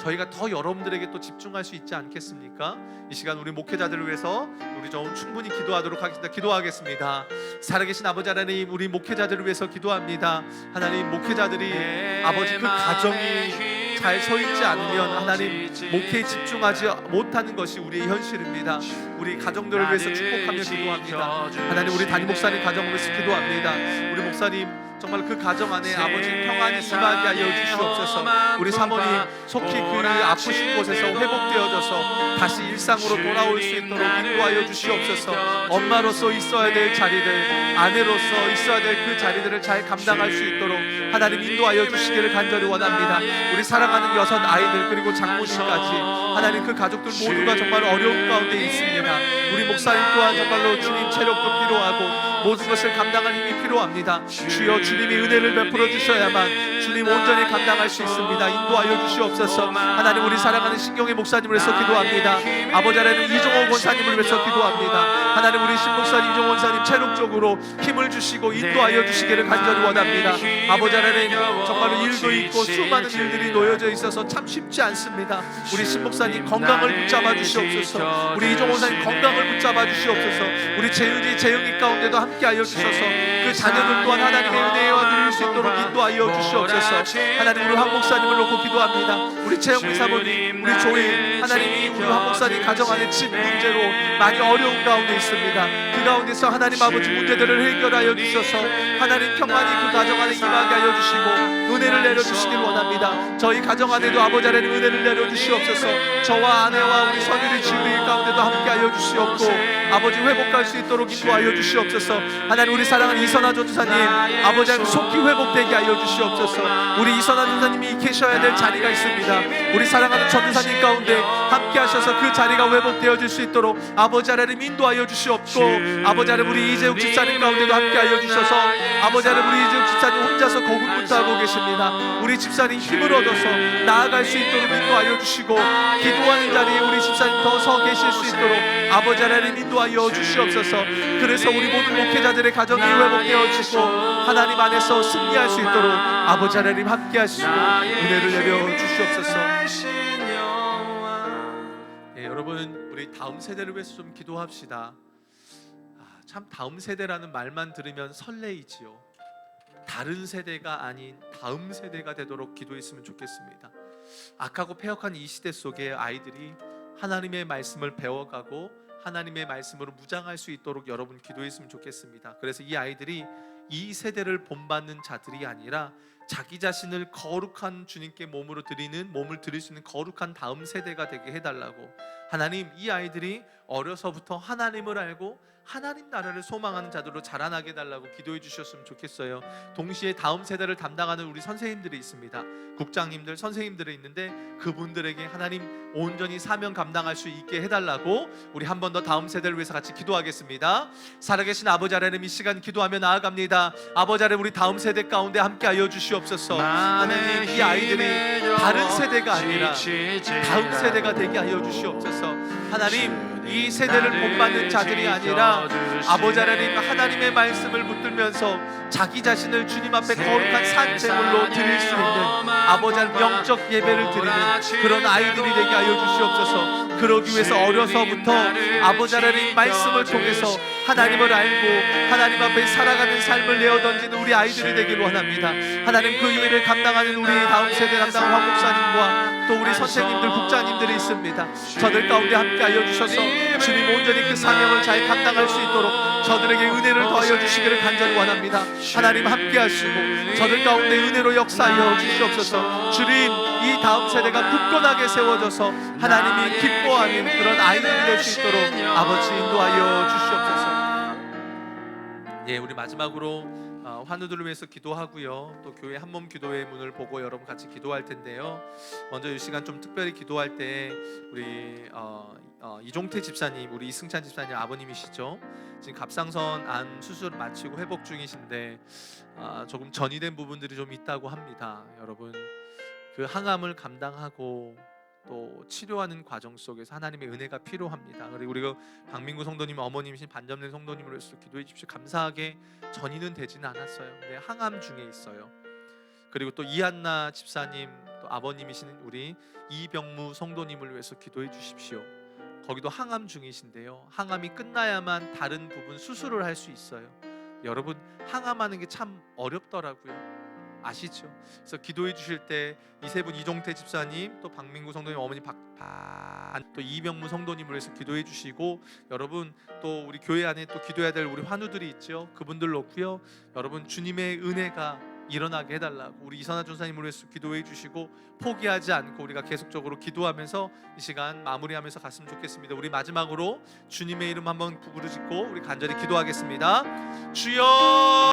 저희가 더 여러분들에게 또 집중할 수 있지 않겠습니까? 이 시간 우리 목회자들을 위해서 우리 좀 충분히 기도하도록 하겠습니다. 기도하겠습니다. 살아계신 아버지 하나님, 우리 목회자들을 위해서 기도합니다. 하나님, 목회자들이 아버지 그 가정이 잘 서 있지 않으면 하나님 목회에 집중하지 못하는 것이 우리의 현실입니다. 우리 가정들을 위해서 축복하며 기도합니다. 하나님, 우리 담임 목사님 가정을 위해서 기도합니다. 우리 목사님 정말 그 가정 안에 아버지 평안이 임하게 하여 주시옵소서. 우리 사모님 속히 그 아프신 곳에서 회복되어져서 다시 일상으로 돌아올 수 있도록 인도하여 주시옵소서. 엄마로서 있어야 될 자리들, 아내로서 있어야 될 그 자리들을 잘 감당할 수 있도록 하나님 인도하여 주시기를 간절히 원합니다. 우리 사랑하는 여섯 아이들 그리고 장모님까지 하나님 그 가족들 모두가 정말 어려운 가운데 있습니다. 우리 목사님 또한 정말로 주님 체력도 필요하고 모든 것을 감당할 힘이 필요합니다. 주여, 주님이 은혜를 베풀어 주셔야만 주님 온전히 감당할 수 있습니다. 인도하여 주시옵소서. 하나님, 우리 사랑하는 신경의 목사님을 위해서 기도합니다. 아버지 하나님, 이종호 권사님을 위해서 기도합니다. 하나님, 우리 신목사님, 이종호 권사님 체력적으로 힘을 주시고 인도하여 주시기를 간절히 원합니다. 아버지 하나님, 정말로 일도 있고 수많은 일들이 놓여져 있어서 참 쉽지 않습니다. 우리 신목사님 건강을 붙잡아 주시옵소서. 우리 이종호 권사님 건강을 붙잡아 주시옵소서. 우리 재윤이, 재영이 가운데도 함께하여 주셔서 그 자녀들 또한 하나님의 은혜와 누릴 수 있도록 인도하여 주시옵소서. 하나님, 우리 황 목사님을 놓고 기도합니다. 우리 최영미 사모님, 우리 조이, 하나님이 우리 황 목사님 가정 안에 집 문제로 많이 어려운 가운데 있습니다. 그 가운데서 하나님 아버지 문제들을 해결하여 주셔서 하나님 평안이 그 가정 안에 임하게 하여 주시고 은혜를 내려주시길 원합니다. 저희 가정 안에도 아버지 하나님 은혜를 내려주시옵소서. 저와 아내와 우리 선율이 지우리 가운데도 함께하여 주시옵고 아버지 회복할 수 있도록 인도하여 주시옵소서. 하나님, 우리 사랑하는 이선아 전도사님 아버지 하나님 속히 회복되게 하여 주시옵소서. 우리 이선아 전도사님이 계셔야 될 자리가 있습니다. 우리 사랑하는 전도사님 가운데 함께 하셔서 그 자리가 회복되어질 수 있도록 아버지 하나님 인도하여 주시옵고, 아버지 하나님 우리 이재욱 집사님 가운데도 함께 하여 주셔서 아버지 하나님 우리 이재욱 집사님 혼자서 고군분투하고 계십니다. 우리 집사님 힘을 얻어서 나아갈 수 있도록 인도하여 주시고 기도하는 자리에 우리 집사님 더 서 계실 수 있도록 아버지 하나님 인도하여 주시옵소서. 그래서 우리 모든 목회자들의 가정이 회복되어지고 하나님 안에서 승리할 수 있도록 아버지 하나님 함께 하시고 은혜를 내려 주시옵소서. 여러분, 우리 다음 세대를 위해서 좀 기도합시다. 참 다음 세대라는 말만 들으면 설레이지요. 다른 세대가 아닌 다음 세대가 되도록 기도했으면 좋겠습니다. 악하고 패역한 이 시대 속에 아이들이 하나님의 말씀을 배워가고 하나님의 말씀으로 무장할 수 있도록 여러분 기도했으면 좋겠습니다. 그래서 이 아이들이 이 세대를 본받는 자들이 아니라 자기 자신을 거룩한 주님께 몸을 드릴 수 있는 거룩한 다음 세대가 되게 해달라고. 하나님, 이 아이들이 어려서부터 하나님을 알고 하나님 나라를 소망하는 자들로 자라나게 해달라고 기도해 주셨으면 좋겠어요. 동시에 다음 세대를 담당하는 우리 선생님들이 있습니다. 국장님들, 선생님들이 있는데 그분들에게 하나님 온전히 사명 감당할 수 있게 해달라고 우리 한 번 더 다음 세대를 위해서 같이 기도하겠습니다. 살아계신 아버지 하나님, 이 시간 기도하며 나아갑니다. 아버지 하나님, 우리 다음 세대 가운데 함께하여 주시옵소서. 하나님, 이 아이들이 다른 세대가 아니라 다음 세대가 되게 하여 주시옵소서. 하나님, 이 세대를 본받는 자들이 아니라 아버지 하나님, 하나님의 말씀을 붙들면서 자기 자신을 주님 앞에 거룩한 산제물로 드릴 수 있는 아버지 하나님 영적 예배를 드리는 그런 아이들이 되게 하여 주시옵소서. 그러기 위해서 어려서부터 아버지 하나님 말씀을 통해서 하나님을 알고 하나님 앞에 살아가는 삶을 내어던지는 우리 아이들이 되길 원합니다. 하나님, 그 일을 감당하는 우리 다음 세대 담당 황 목사님과 또 우리 선생님들, 국장님들이 있습니다. 저들 가운데 함께하여 주셔서 주님 온전히 그 사명을 잘 감당할 수 있도록 저들에게 은혜를 더하여 주시기를 간절히 원합니다. 하나님 함께하시고 저들 가운데 은혜로 역사하여 주시옵소서. 주님, 이 다음 세대가 굳건하게 세워져서 하나님이 기뻐하는 그런 아이들이 될 수 있도록 아버지 인도하여 주시옵소서. 예, 우리 마지막으로 환우들을 위해서 기도하고요. 또 교회 한몸 기도의 문을 보고 여러분 같이 기도할 텐데요. 먼저 이 시간 좀 특별히 기도할 때 우리 이종태 집사님, 우리 이승찬 집사님 아버님이시죠. 지금 갑상선 암 수술을 마치고 회복 중이신데 조금 전이된 부분들이 좀 있다고 합니다. 여러분 그 항암을 감당하고 또 치료하는 과정 속에서 하나님의 은혜가 필요합니다. 그리고 우리가 박민구 성도님 어머님이신 반점된 성도님을 위해서 기도해 주십시오. 감사하게 전이는 되지는 않았어요. 근데 항암 중에 있어요. 그리고 또 이한나 집사님 또 아버님이신 우리 이병무 성도님을 위해서 기도해 주십시오. 거기도 항암 중이신데요. 항암이 끝나야만 다른 부분 수술을 할 수 있어요. 여러분 항암하는 게 참 어렵더라고요. 아시죠? 그래서 기도해 주실 때 이 세 분 이종태 집사님 또 박민구 성도님 어머니 또 이병무 성도님을 위해서 기도해 주시고 여러분 또 우리 교회 안에 또 기도해야 될 우리 환우들이 있죠. 그분들 놓고요. 여러분 주님의 은혜가 일어나게 해달라고 우리 이선아 전사님을 위해서 기도해 주시고 포기하지 않고 우리가 계속적으로 기도하면서 이 시간 마무리하면서 갔으면 좋겠습니다. 우리 마지막으로 주님의 이름 한번 부르짖고 우리 간절히 기도하겠습니다. 주여